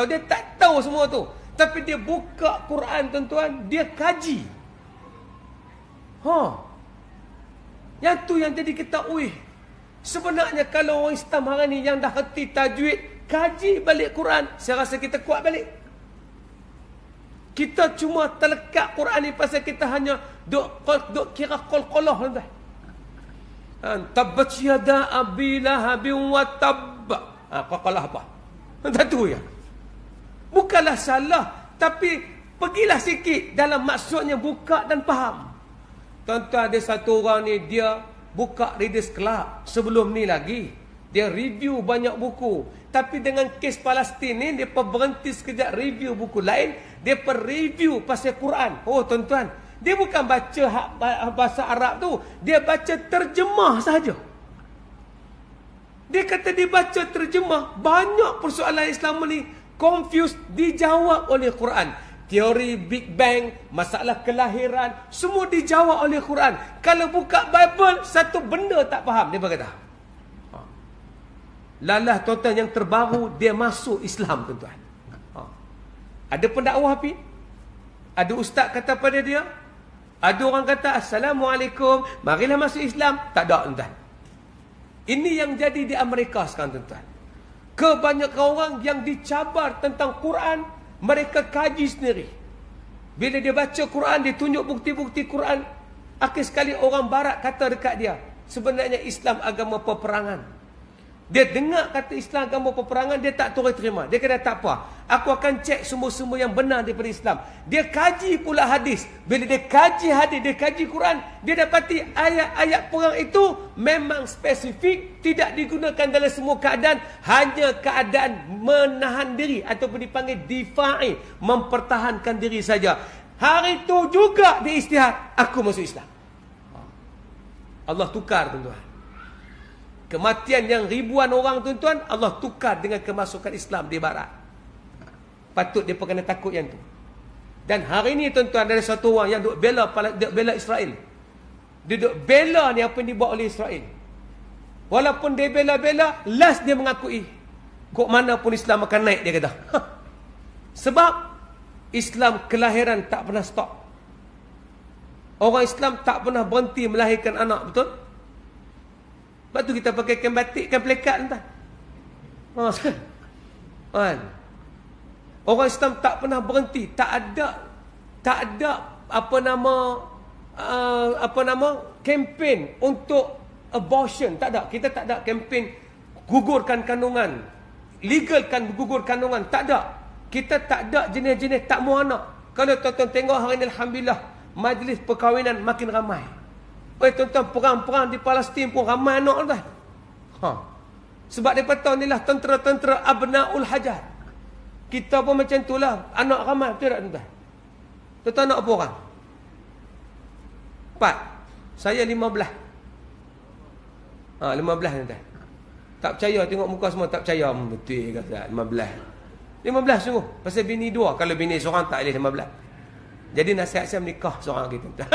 tahu semua tu. Tapi dia buka Quran, tuan-tuan, dia kaji. Yang tu yang jadi kita, sebenarnya kalau orang Islam hari ni yang dah reti tajwid, kaji balik Quran, saya rasa kita kuat balik. Kita cuma terlekat Quran ni pasal kita hanya duk kira qalqalah, tuan-tuan. Tabbat yada abi lahabin wa tabb. Qalqalah apa? Entah tu ya. Bukanlah salah, tapi pergilah sikit dalam maksudnya, buka dan faham. Tuan-tuan, ada satu orang ni, dia buka Readers Club sebelum ni lagi. Dia review banyak buku. Tapi dengan kes Palestin ni, dia berhenti sekejap review buku lain. Dia review pasal Quran. Tuan-tuan, dia bukan baca bahasa Arab tu. Dia baca terjemah saja. Dia kata dia baca terjemah. Banyak persoalan Islam ni confused, dijawab oleh Quran. Teori Big Bang, masalah kelahiran, semua dijawab oleh Quran. Kalau buka Bible, satu benda tak faham, dia berkata. Lalah, tuan-tuan, yang terbaru, dia masuk Islam, tuan-tuan. Ada pendakwah api, ada ustaz kata pada dia, ada orang kata Assalamualaikum, marilah masuk Islam. Tak ada, tuan-tuan. Ini yang jadi di Amerika sekarang, tuan-tuan. Kebanyakan orang yang dicabar tentang Quran, mereka kaji sendiri. Bila dia baca Quran, dia tunjuk bukti-bukti Quran. Akhir sekali orang barat kata dekat dia, sebenarnya Islam agama peperangan. Dia dengar kata Islam agama peperangan, dia tak terus terima. Dia kata tak apa, aku akan cek semua-semua yang benar daripada Islam. Dia kaji pula hadis. Bila dia kaji hadis, dia kaji Quran, dia dapati ayat-ayat perang itu memang spesifik, tidak digunakan dalam semua keadaan, hanya keadaan menahan diri ataupun dipanggil difa'i, mempertahankan diri saja. Hari itu juga dia istihad, aku masuk Islam. Allah tukar, tuan-tuan. Kematian yang ribuan orang, tuan-tuan, Allah tukar dengan kemasukan Islam di barat. Patut dia kena takut yang tu. Dan hari ini, tuan-tuan, ada satu orang yang duk bela Israel. Dia duk bela ni apa yang dibuat oleh Israel. Walaupun dia bela-bela, last dia mengakui kok mana pun Islam akan naik, dia kata. Sebab Islam kelahiran tak pernah stop. Orang Islam tak pernah berhenti melahirkan anak, betul? Sebab tu kita pakai kain batik, kain pelekat, entah. Orang Islam tak pernah berhenti, tak ada kempen untuk abortion, tak ada. Kita tak ada kempen gugurkan kandungan, legalkan gugur kandungan, tak ada. Kita tak ada jenis-jenis tak mahu anak. Kalau tuan-tuan tengok hari ini, alhamdulillah, majlis perkahwinan makin ramai. Tuan-tuan, perang-perang di Palestin pun ramai anak dah. Sebab mereka tahu inilah tentera-tentera abnaul hajar. Kita pun macam itulah, anak ramai, betul tak, tuan-tuan? Tuan-tuan anak apa orang? 4. Saya 15. 15, tuan-tuan. Tak percaya, tengok muka semua tak percaya. Betul kata 15. 15 sungguh. Pasal bini 2. Kalau bini seorang tak boleh 15. Jadi nasihat saya menikah seorang lagi, tuan-tuan.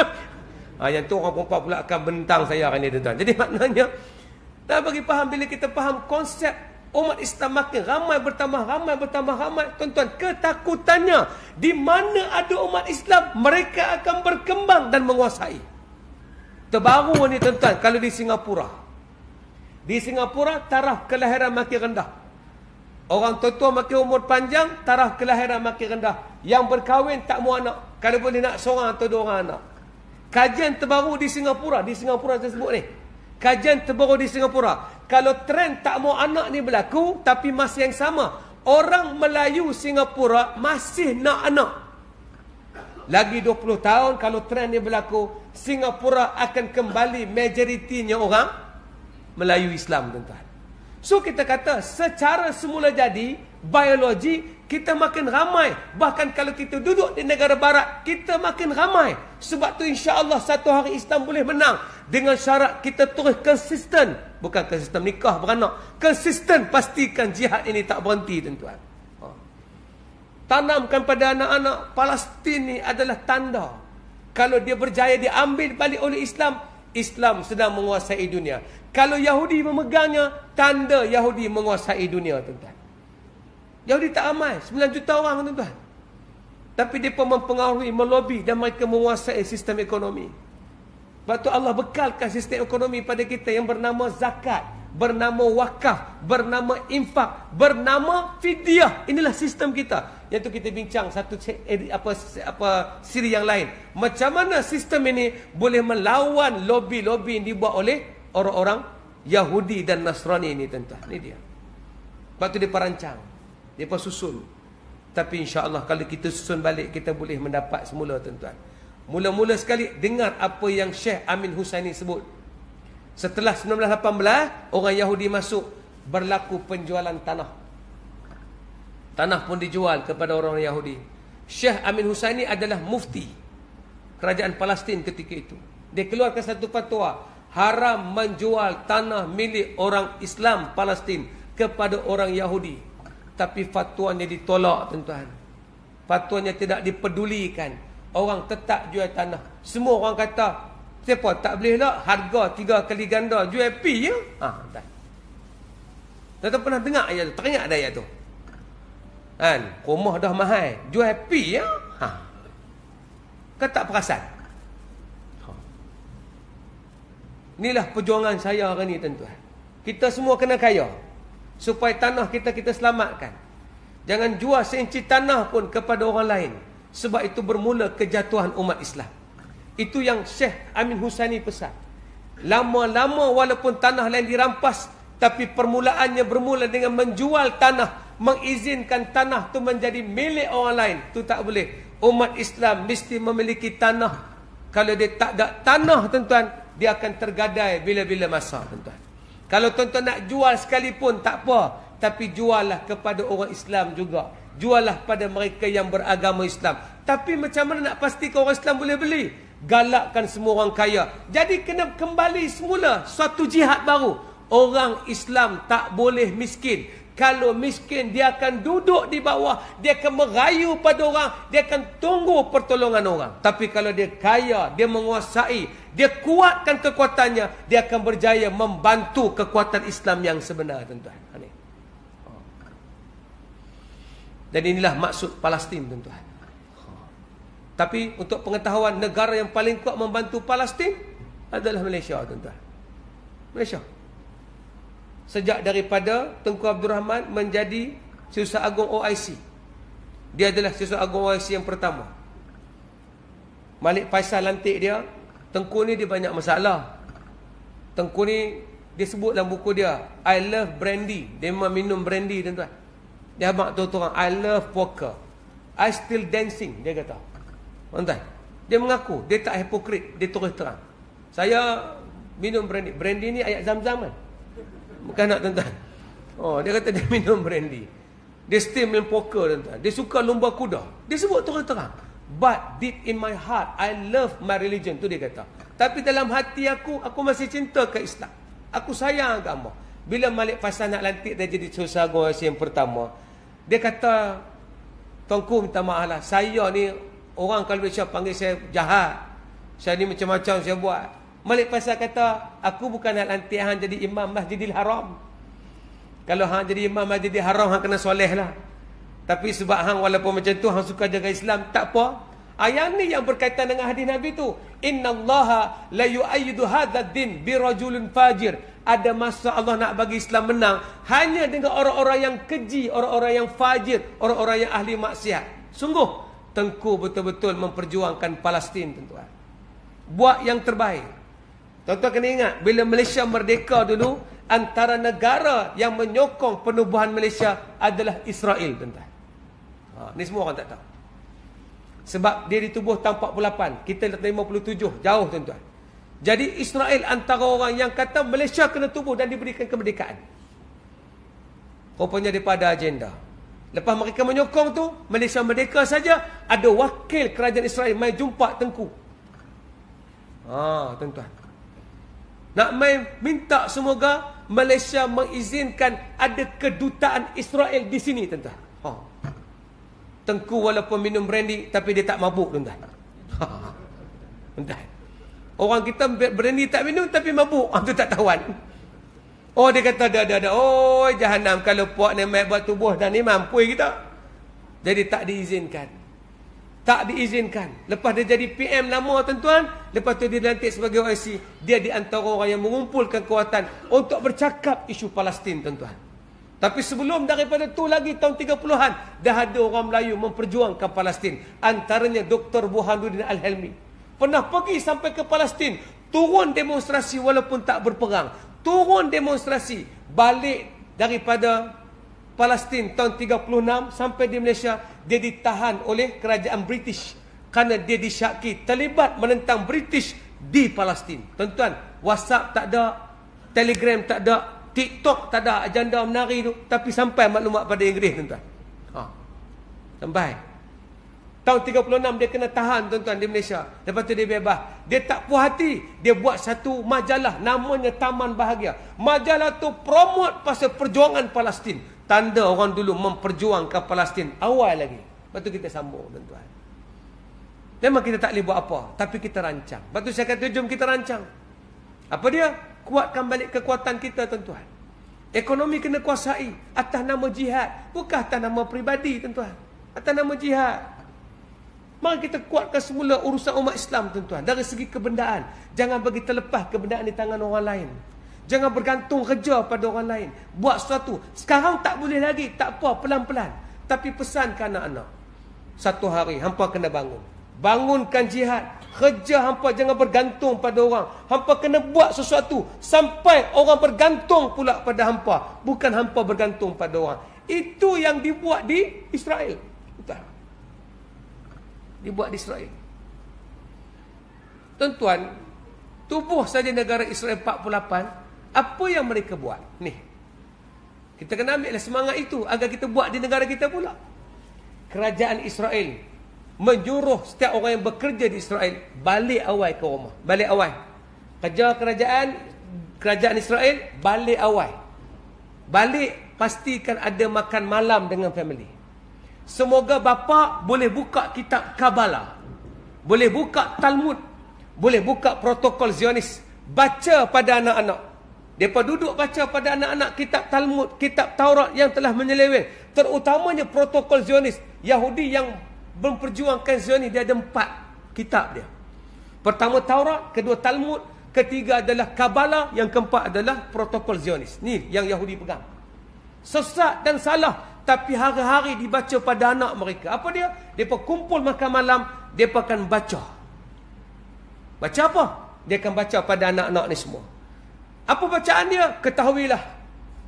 Yang tu orang perempuan pula akan bentang saya hari ni, tuan-tuan. Jadi maknanya, dah bagi faham, bila kita faham konsep umat Islam makin ramai bertambah ramai, tuan-tuan, ketakutannya di mana ada umat Islam, mereka akan berkembang dan menguasai. Terbaru ni, tuan-tuan, kalau di Singapura. Di Singapura, taraf kelahiran makin rendah. Orang tua-tua makin umur panjang, taraf kelahiran makin rendah. Yang berkahwin tak mau anak. Kalau boleh nak seorang atau 2 orang anak. Kajian terbaru di Singapura saya sebut ni. Kajian terbaru di Singapura. Kalau trend tak mau anak ni berlaku, tapi masa yang sama, orang Melayu Singapura masih nak anak. Lagi 20 tahun kalau trend ni berlaku, Singapura akan kembali majoritinya orang Melayu Islam, tuan-tuan. So kita kata secara semula jadi, biologi, kita makin ramai. Bahkan kalau kita duduk di negara barat, kita makin ramai. Sebab tu insya-Allah satu hari Islam boleh menang. Dengan syarat kita terus konsisten. Bukan konsisten nikah beranak. Konsisten pastikan jihad ini tak berhenti, tuan-tuan. Tanamkan pada anak-anak, Palestin ni adalah tanda. Kalau dia berjaya diambil balik oleh Islam, Islam sedang menguasai dunia. Kalau Yahudi memegangnya, tanda Yahudi menguasai dunia, tuan-tuan. Yahudi tak ramai, 9 juta orang, tuan-tuan. Tapi mereka mempengaruhi, melobi dan mereka menguasai sistem ekonomi. Sebab tu Allah bekalkan sistem ekonomi pada kita yang bernama zakat, bernama wakaf, bernama infak, bernama fidyah. Inilah sistem kita. Yang tu kita bincang satu siri yang lain. Macam mana sistem ini boleh melawan lobi-lobi yang dibuat oleh orang-orang Yahudi dan Nasrani ini, tuan-tuan. Ini dia. Sebab tu dia perancang, dia susun. Tapi insya-Allah kalau kita susun balik, kita boleh mendapat semula, tuan-tuan. Mula-mula sekali dengar apa yang Syekh Amin Husaini sebut. Setelah 1918, orang Yahudi masuk, berlaku penjualan tanah. Tanah pun dijual kepada orang Yahudi. Syekh Amin Husaini adalah mufti kerajaan Palestin ketika itu. Dia keluarkan satu fatwa, haram menjual tanah milik orang Islam Palestin kepada orang Yahudi. Tapi fatwanya ditolak, tuan-tuan. Fatwanya tidak dipedulikan. Orang tetap jual tanah. Semua orang kata, siapa tak boleh lah, harga 3 kali ganda, jual pi je. Tuan-tuan pernah dengar ayat tu? Teringat ada ayat tu? Kan, rumah dah mahal, jual pi je. Kau tak perasan? Inilah perjuangan saya hari ni, tuan-tuan. Kita semua kena kaya supaya tanah kita selamatkan. Jangan jual seinci tanah pun kepada orang lain. Sebab itu bermula kejatuhan umat Islam. Itu yang Syekh Amin Husaini pesan. Lama-lama walaupun tanah lain dirampas, Tapi permulaannya bermula dengan menjual tanah, mengizinkan tanah tu menjadi milik orang lain. Tu tak boleh. Umat Islam mesti memiliki tanah. Kalau dia tak ada tanah, tuan-tuan, dia akan tergadai bila-bila masa, tuan-tuan. Kalau tuan-tuan nak jual sekalipun, tak apa. Tapi juallah kepada orang Islam juga. Juallah pada mereka yang beragama Islam. Tapi macam mana nak pastikan orang Islam boleh beli? Galakkan semua orang kaya. Jadi kena kembali semula suatu jihad baru. Orang Islam tak boleh miskin. Kalau miskin, dia akan duduk di bawah. Dia akan merayu pada orang. Dia akan tunggu pertolongan orang. Tapi kalau dia kaya, dia menguasai, dia kuatkan kekuatannya, dia akan berjaya membantu kekuatan Islam yang sebenar, tuan-tuan. Dan inilah maksud Palestin, tuan-tuan. Tapi untuk pengetahuan, negara yang paling kuat membantu Palestin adalah Malaysia, tuan-tuan. Malaysia. Sejak daripada Tengku Abdul Rahman menjadi Setiausaha Agung OIC. Dia adalah Setiausaha Agung OIC yang pertama. Malik Faisal lantik dia. Tengku ni dia banyak masalah. Tengku ni dia sebut dalam buku dia, I love brandy. Dia memang minum brandy, tuan-tuan. Dia abang tu orang, I love poker, I still dancing, dia kata. Tuan-tuan, dia mengaku, dia tak hipokrit, dia terus terang. Saya minum brandy. Brandy ni ayat Zam-Zam kan? Bukan nak, tuan-tuan. Oh, dia kata dia minum brandy. Dia still main poker, tuan-tuan. Dia suka lumba kuda. Dia sebut terus terang. But deep in my heart, I love my religion. Tu dia kata. Tapi dalam hati aku masih cinta ke Islam. Aku sayang agama. Bila Malik Faisal nak lantik dia jadi Setiausaha Agung OIC yang pertama, dia kata, Tuanku minta maaf lah, saya ni orang kalau Malaysia panggil saya jahat, saya ni macam-macam saya buat. Malik Faisal kata, aku bukan nak lantik hang jadi imam Masjidil Haram. Kalau hang jadi imam Masjidil Haram, hang kena soleh lah. Tapi sebab hang walaupun macam tu, hang suka jaga Islam, tak apa. Ayat ni yang berkaitan dengan hadis Nabi tu. Innallaha la yu'ayyidu hadzal din bi rajulin fajir. Ada masa Allah nak bagi Islam menang hanya dengan orang-orang yang keji, orang-orang yang fajir, orang-orang yang ahli maksiat. Sungguh Tengku betul-betul memperjuangkan Palestin, tuan-tuan. Buat yang terbaik. Tuan-tuan kena ingat, bila Malaysia merdeka dulu, antara negara yang menyokong penubuhan Malaysia adalah Israel, tuan-tuan. Ni semua orang tak tahu. Sebab dia ditubuh tahun 48, kita dah 57, jauh, tuan-tuan. Jadi Israel antara orang yang kata Malaysia kena tubuh dan diberikan kemerdekaan. Rupanya daripada agenda. Lepas mereka menyokong tu, Malaysia merdeka saja, ada wakil kerajaan Israel mai jumpa Tengku. Tuan-tuan. Nak mai minta semoga Malaysia mengizinkan ada kedutaan Israel di sini, tuan-tuan. Tengku walaupun minum brandy tapi dia tak mabuk, tuan-tuan. Tuan-tuan. Orang kita brandy tak minum tapi mabuk, tu tak tawan. Oh, dia kata dah. Oh, jahanam kalau puak ni mai buat tubuh dan ni mampu kita. Jadi tak diizinkan. Tak diizinkan. Lepas dia jadi PM lama, tuan-tuan, lepas tu dia dilantik sebagai OIC, dia di antara orang yang mengumpulkan kekuatan untuk bercakap isu Palestin, tuan-tuan. Tapi sebelum daripada tu lagi tahun 30-an dah ada orang Melayu memperjuangkan Palestin. Antaranya Dr. Burhanuddin Al-Helmi. Pernah pergi sampai ke Palestin, turun demonstrasi walaupun tak berperang. Turun demonstrasi balik daripada Palestin tahun 36 sampai di Malaysia, dia ditahan oleh kerajaan British kerana dia disyaki terlibat menentang British di Palestin. Tuan-tuan, WhatsApp tak ada, Telegram tak ada, TikTok tak ada agenda menari tu, tapi sampai maklumat pada Inggeris, tuan-tuan. Sampai. Tahun 36 dia kena tahan, tuan-tuan, di Malaysia. Lepas tu dia bebas. Dia tak puas hati, dia buat satu majalah namanya Taman Bahagia. Majalah tu promote pasal perjuangan Palestin. Tanda orang dulu memperjuangkan Palestin awal lagi. Lepas tu kita sambung, tuan-tuan. Memang kita tak boleh buat apa, tapi kita rancang. Lepas tu saya kata, jom kita rancang. Apa dia? Kuatkan balik kekuatan kita, tuan-tuan. Ekonomi kena kuasai atas nama jihad, bukan atas nama peribadi, tuan-tuan. Atas nama jihad. Mari kita kuatkan semula urusan umat Islam, tuan-tuan. Dari segi kebendaan, jangan bagi terlepas kebendaan di tangan orang lain. Jangan bergantung kerja pada orang lain. Buat sesuatu. Sekarang tak boleh lagi, tak apa, pelan-pelan. Tapi pesan ke anak-anak, satu hari hampa kena bangun. Bangunkan jihad. Kerja hampa jangan bergantung pada orang. Hampa kena buat sesuatu sampai orang bergantung pula pada hampa. Bukan hampa bergantung pada orang. Itu yang dibuat di Israel. Betul. Dibuat di Israel. Tuan-tuan, tubuh saja negara Israel 48, apa yang mereka buat? Ni. Kita kena ambil semangat itu agar kita buat di negara kita pula. Kerajaan Israel menyuruh setiap orang yang bekerja di Israel balik awal ke rumah. Balik awal. Kerja kerajaan Israel balik awal. Balik, pastikan ada makan malam dengan family. Semoga bapa boleh buka kitab Kabbalah, boleh buka Talmud, boleh buka protokol Zionis, baca pada anak-anak. Mereka duduk baca pada anak-anak kitab Talmud, kitab Taurat yang telah menyeleweng. Terutamanya protokol Zionis. Yahudi yang memperjuangkan Zionis, dia ada 4 kitab dia. Pertama Taurat, kedua Talmud, ketiga adalah Kabbalah, yang keempat adalah protokol Zionis. Ni yang Yahudi pegang. Sesat dan salah, tapi hari-hari dibaca pada anak mereka. Apa dia? Mereka kumpul makan malam, mereka akan baca. Baca apa? Dia akan baca pada anak-anak ni semua. Apa bacaan dia? Ketahuilah,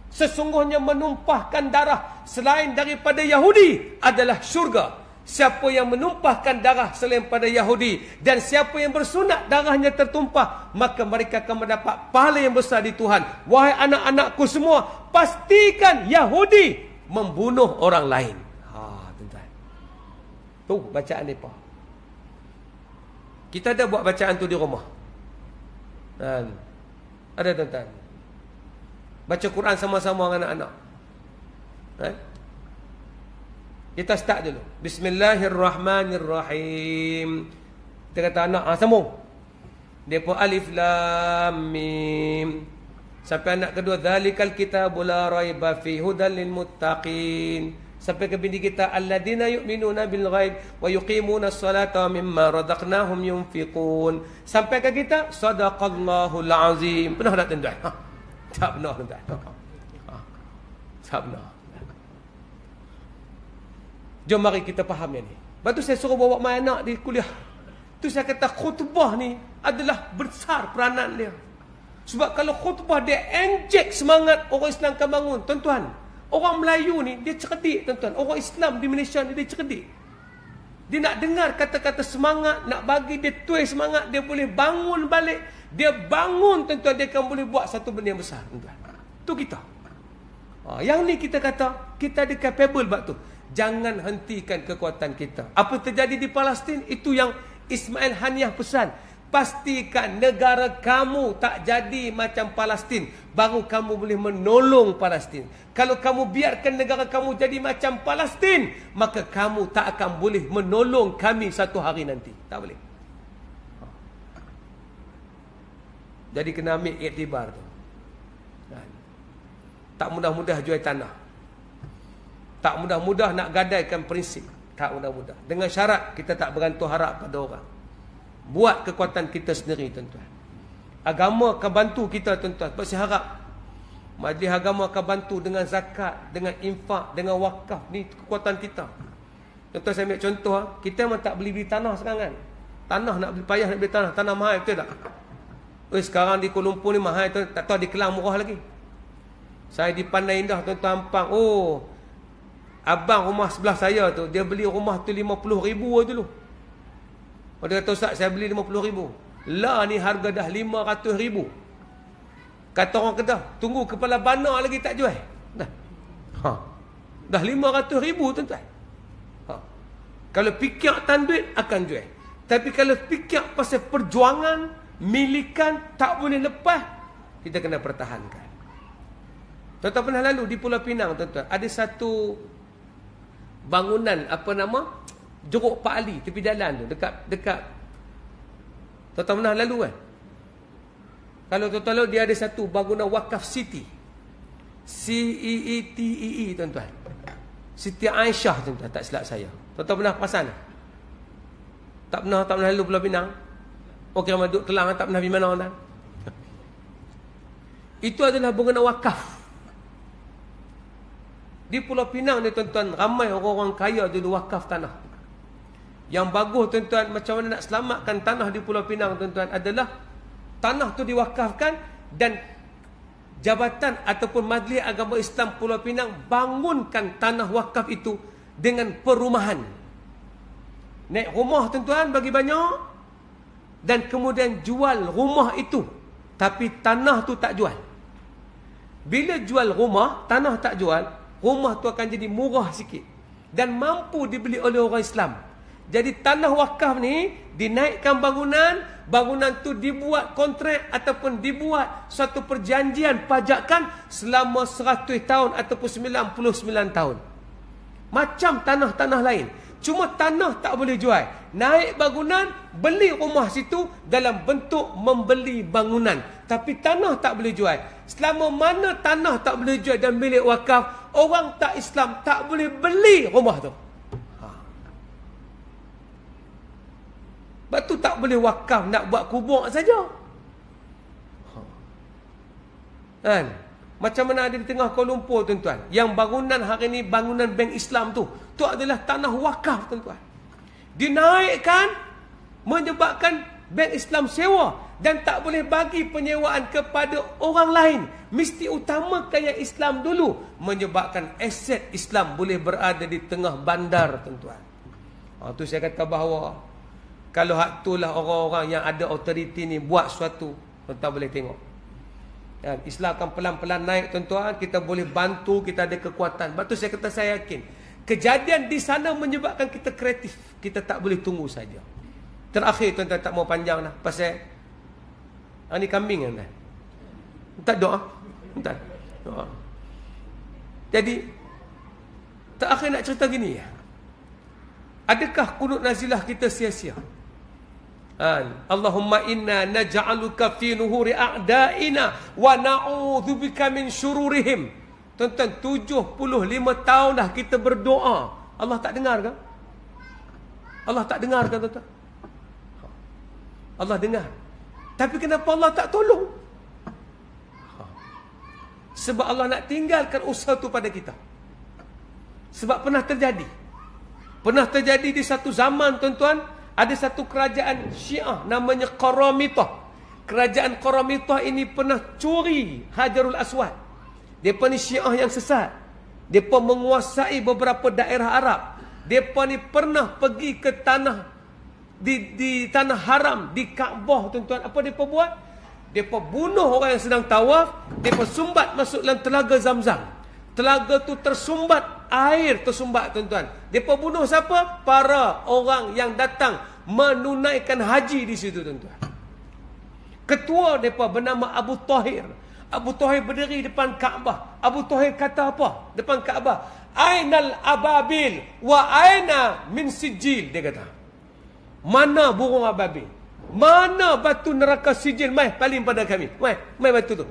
sesungguhnya menumpahkan darah selain daripada Yahudi adalah syurga. Siapa yang menumpahkan darah selain pada Yahudi, dan siapa yang bersunat darahnya tertumpah, maka mereka akan mendapat pahala yang besar di Tuhan. Wahai anak-anakku semua, pastikan Yahudi membunuh orang lain. Tuan-tuan, tu bacaan mereka. Kita ada buat bacaan tu di rumah. Ada tuan-tuan. Baca Quran sama-sama dengan anak-anak. Kita start dulu. Bismillahirrahmanirrahim. Kita kata anak, sambung. Dia pun alif lam mim. Sampai anak kedua, dzalikal kitabul la raiba fi hudal lil muttaqin. Sampai ke bini kita, alladzina yu'minuna bil ghaib wa yuqimuna as-salata mimma razaqnahum yunfiqun. Sampai ke kita, sadaqallahul azim. Pernah tak tuan-tuan? Tak pernah tuan-tuan. Tak pernah. Jom mari kita faham yang ni. Lepas tu saya suruh bawa my anak di kuliah. Tu saya kata khutbah ni adalah besar peranan dia. Sebab kalau khutbah dia injek semangat orang Islam akan bangun. Tuan-tuan, orang Melayu ni dia cerdik tuan-tuan. Orang Islam di Malaysia ni dia cerdik. Dia nak dengar kata-kata semangat, nak bagi dia tuai semangat, dia boleh bangun balik. Dia bangun tuan-tuan, dia akan boleh buat satu benda yang besar tuan-tuan. Tu kita. Yang ni kita kata kita ada capable buat tu. Jangan hentikan kekuatan kita. Apa terjadi di Palestin, itu yang Ismail Haniyah pesan. Pastikan negara kamu tak jadi macam Palestin, baru kamu boleh menolong Palestin. Kalau kamu biarkan negara kamu jadi macam Palestin, maka kamu tak akan boleh menolong kami satu hari nanti. Tak boleh. Jadi kena ambil iktibar tu. Tak mudah-mudah jual tanah. Tak mudah-mudah nak gadaikan prinsip. Tak mudah-mudah. Dengan syarat kita tak bergantung harap pada orang. Buat kekuatan kita sendiri tuan-tuan. Agama akan bantu kita tuan-tuan. Sebab saya harap majlis agama akan bantu dengan zakat, dengan infak, dengan wakaf. Ni kekuatan kita. Contoh saya ambil contoh, kita memang tak beli tanah sekarang kan. Tanah nak beli, payah nak beli tanah. Tanah mahal, betul tak? Sekarang di Kuala Lumpur ni mahal, tak tahu di Kelang murah lagi. Saya di Pandai Indah tuan-tuan Ampang. Abang rumah sebelah saya tu, dia beli rumah tu 50,000 dulu. Dia kata, Ustaz, saya beli 50,000. Lah ni harga dah 500,000. Kata orang Kedah, tunggu kepala bana lagi tak jual. Dah 500,000 tuan-tuan. Kalau fikir tanduit akan jual. Tapi kalau fikir pasal perjuangan, milikan, tak boleh lepas, kita kena pertahankan. Tuan-tuan pernah lalu di Pulau Pinang tuan-tuan, ada satu bangunan, apa nama, Jeruk Pak Ali, tepi jalan tu, dekat tuan-tuan pernah lalu kan? Kalau tuan-tuan lalu, dia ada satu bangunan wakaf City, CEETEE tuan-tuan, Siti Aisyah tuan-tuan, tak silap saya. Tuan-tuan pernah perasan? Tak pernah lalu Pulau Pinang? Kira duduk Kelang, tak pernah pergi mana tuan? Itu adalah bangunan wakaf. Di Pulau Pinang ni tuan-tuan, ramai orang-orang kaya dulu wakaf tanah. Yang bagus tuan-tuan, macam mana nak selamatkan tanah di Pulau Pinang tuan-tuan, adalah tanah tu diwakafkan dan Jabatan ataupun Majlis Agama Islam Pulau Pinang bangunkan tanah wakaf itu dengan perumahan. Naik rumah tuan-tuan bagi banyak, dan kemudian jual rumah itu, tapi tanah tu tak jual. Bila jual rumah, tanah tak jual, rumah tu akan jadi murah sikit dan mampu dibeli oleh orang Islam. Jadi tanah wakaf ni dinaikkan bangunan, bangunan tu dibuat kontrak ataupun dibuat suatu perjanjian pajakan selama 100 tahun ataupun 99 tahun. Macam tanah-tanah lain. Cuma tanah tak boleh jual. Naik bangunan, beli rumah situ dalam bentuk membeli bangunan. Tapi tanah tak boleh jual. Selama mana tanah tak boleh jual dan milik wakaf, orang tak Islam tak boleh beli rumah tu. Sebab tu tak boleh wakaf nak buat kubur saja. Kan? Macam mana ada di tengah Kuala Lumpur tuan-tuan. Yang bangunan hari ni, bangunan Bank Islam tu adalah tanah wakaf tuan-tuan. Dinaikkan, menyebabkan Bank Islam sewa. Dan tak boleh bagi penyewaan kepada orang lain. Mesti utamakan yang Islam dulu. Menyebabkan aset Islam boleh berada di tengah bandar tuan-tuan. Tu saya kata bahawa kalau hak itulah orang-orang yang ada autoriti ni buat sesuatu, tuan-tuan boleh tengok. Dan Islam akan pelan-pelan naik tuan-tuan. Kita boleh bantu, kita ada kekuatan. Sebab tu saya kata, saya yakin kejadian di sana menyebabkan kita kreatif. Kita tak boleh tunggu saja. Terakhir tuan-tuan, tak mau panjang dah. Pasal ni kambing kan? Tak doa. Tak doa. Jadi terakhir nak cerita gini ya. Adakah kunut nazilah kita sia-sia? Allahumma inna naj'aluka fi nuhuri a'da'ina wa na'udzubika min syururihim. Tuan-tuan, 75 tahun dah kita berdoa. Allah tak dengar ke? Allah tak dengar ke tuan-tuan? Allah dengar. Tapi kenapa Allah tak tolong? Sebab Allah nak tinggalkan usaha tu pada kita. Sebab pernah terjadi. Pernah terjadi di satu zaman tuan-tuan, ada satu kerajaan Syiah namanya Qaramitah. Kerajaan Qaramitah ini pernah curi Hajarul Aswad. Mereka ni Syiah yang sesat. Mereka menguasai beberapa daerah Arab. Mereka ni pernah pergi ke tanah di tanah haram, di Kaabah tuan-tuan. Apa mereka buat? Mereka bunuh orang yang sedang tawaf. Mereka sumbat masuk dalam telaga Zamzam. Telaga tu tersumbat, air tersumbat tuan-tuan. Mereka bunuh siapa? Para orang yang datang menunaikan haji di situ tuan-tuan. Ketua mereka bernama Abu Tahir. Abu Tahir berdiri depan Kaabah. Abu Tahir kata apa? Depan Kaabah. Ainal ababil wa aina min sijil. Dia kata, mana burung ababil? Mana batu neraka sijil? Mai paling pada kami. Mai batu tu.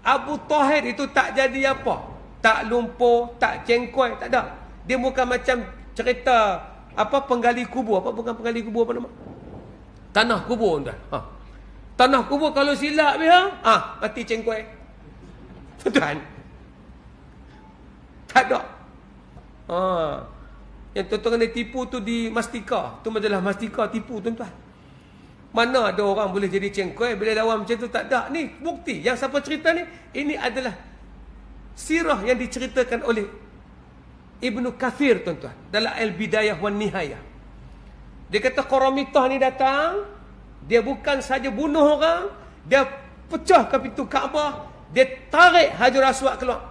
Abu Tahir itu tak jadi apa? Tak lumpur, tak cengkoi, tak ada. Dia bukan macam cerita apa penggali kubur. Apa bukan penggali kubur, apa nama? Tanah kubur tuan. Tanah kubur kalau silap dia, mati cengkoi. Tuan. Tak ada. Yang tuan-tuan kena tipu tu di Mastika. Tu majalah Mastika tipu tuan-tuan. Mana ada orang boleh jadi cengkoi bila lawan macam tu, tak ada. Ni bukti. Yang siapa cerita ni, ini adalah sirah yang diceritakan oleh Ibnu Kathir tuan-tuan dalam Al-Bidayah wan Nihayah. Dia kata Qaramitah ni datang, dia bukan saja bunuh orang, dia pecahkan pintu Kaabah, dia tarik Hajar Aswad keluar.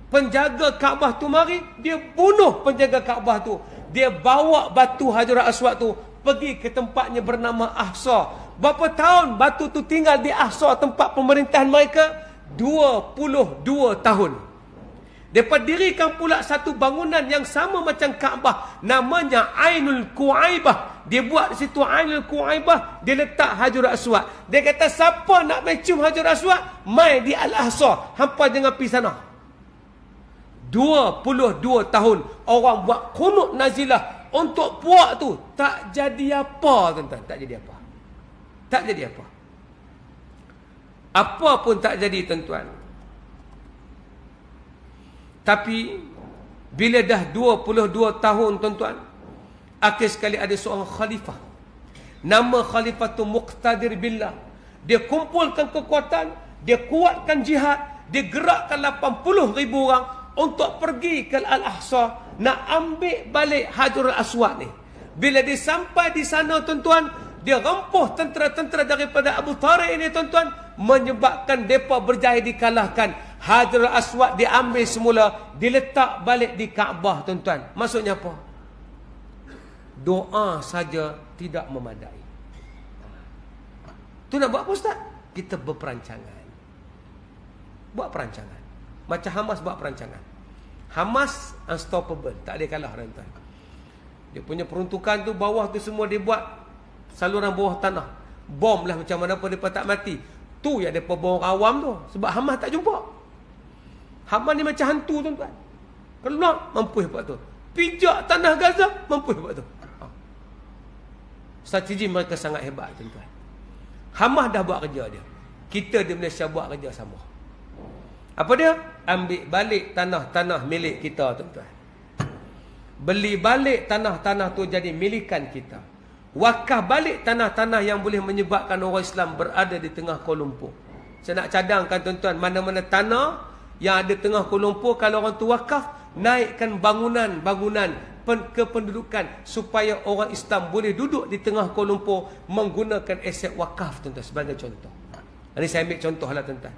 Penjaga Kaabah tu mari, dia bunuh penjaga Kaabah tu. Dia bawa batu Hajar Aswad tu pergi ke tempatnya bernama Ahsa. Berapa tahun batu tu tinggal di Ahsa, tempat pemerintahan mereka? 22 tahun. Mereka dirikan pula satu bangunan yang sama macam Kaabah, namanya Ainul Qu'aibah. Dia buat di situ Ainul Qu'aibah, dia letak Hajar Aswad. Dia kata, siapa nak mencium Hajar Aswad, mai di Al-Ahsa, hampa jangan pergi sana. 22 tahun orang buat kunut nazilah untuk puak tu, tak jadi apa tuan-tuan, tak jadi apa. Tak jadi apa. Apa pun tak jadi tuan-tuan. Tapi bila dah 22 tahun tuan-tuan, Akhir sekali ada seorang khalifah. Nama Khalifatul Muqtadir Billah. Dia kumpulkan kekuatan, dia kuatkan jihad, dia gerakkan 80,000 orang untuk pergi ke Al-Aqsa, nak ambil balik Hajarul Aswad ni. Bila dia sampai di sana tuan-tuan, dia rempuh tentera-tentera daripada Abu Tariq ini tuan-tuan, menyebabkan mereka berjaya dikalahkan. Hajarul Aswad diambil semula, diletak balik di Kaabah tuan-tuan. Maksudnya apa? Doa saja tidak memadai. Tu nak buat apa Ustaz? Kita berperancangan. Buat perancangan. Macam Hamas buat perancangan. Hamas unstoppable, tak boleh kalah tuan-tuan. Dia punya peruntukan tu, bawah tu semua dia buat saluran bawah tanah. Bom lah macam mana pun mereka tak mati. Tu yang mereka bawa orang awam tu. Sebab Hamas tak jumpa. Hamas ni macam hantu tuan-tuan. Keluar, mampu buat tu. Pijak tanah Gaza, mampu buat tu. Strategi mereka sangat hebat tuan-tuan. Hamas dah buat kerja dia. Kita di Malaysia buat kerja sama. Apa dia? Ambil balik tanah-tanah milik kita tuan-tuan. Beli balik tanah-tanah tu jadi milikan kita. Wakaf balik tanah-tanah yang boleh menyebabkan orang Islam berada di tengah Kuala Lumpur. Saya nak cadangkan tuan-tuan, mana-mana tanah yang ada tengah Kuala Lumpur, kalau orang tu wakaf, naikkan bangunan-bangunan kependudukan supaya orang Islam boleh duduk di tengah Kuala Lumpur menggunakan aset wakaf tuan-tuan sebagai contoh. Ini saya ambil contoh lah tuan-tuan.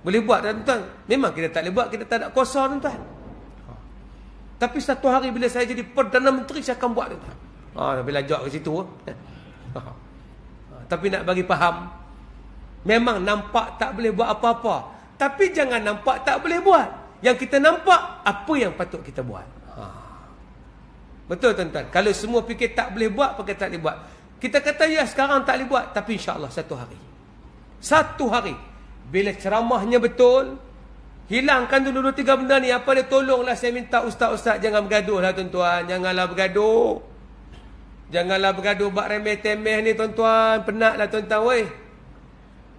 Boleh buat tuan-tuan. Memang kita tak boleh buat, kita tak ada kuasa tuan-tuan. Tapi satu hari bila saya jadi Perdana Menteri, saya akan buat tuan-tuan. Bila ajak ke situ. Tapi nak bagi faham, memang nampak tak boleh buat apa-apa. Tapi jangan nampak tak boleh buat. Yang kita nampak, apa yang patut kita buat. Betul tuan-tuan. Kalau semua fikir tak boleh buat, pakai tak boleh buat. Kita kata ya sekarang tak boleh buat, tapi insya-Allah satu hari. Bila ceramahnya betul, hilangkan dulu 2-3 benda ni. Apa dia, tolonglah saya minta ustaz-ustaz jangan bergaduh lah tuan-tuan. Janganlah bergaduh. Janganlah bergaduh bak remeh-temeh ni tuan-tuan. Penatlah tuan-tuan weh.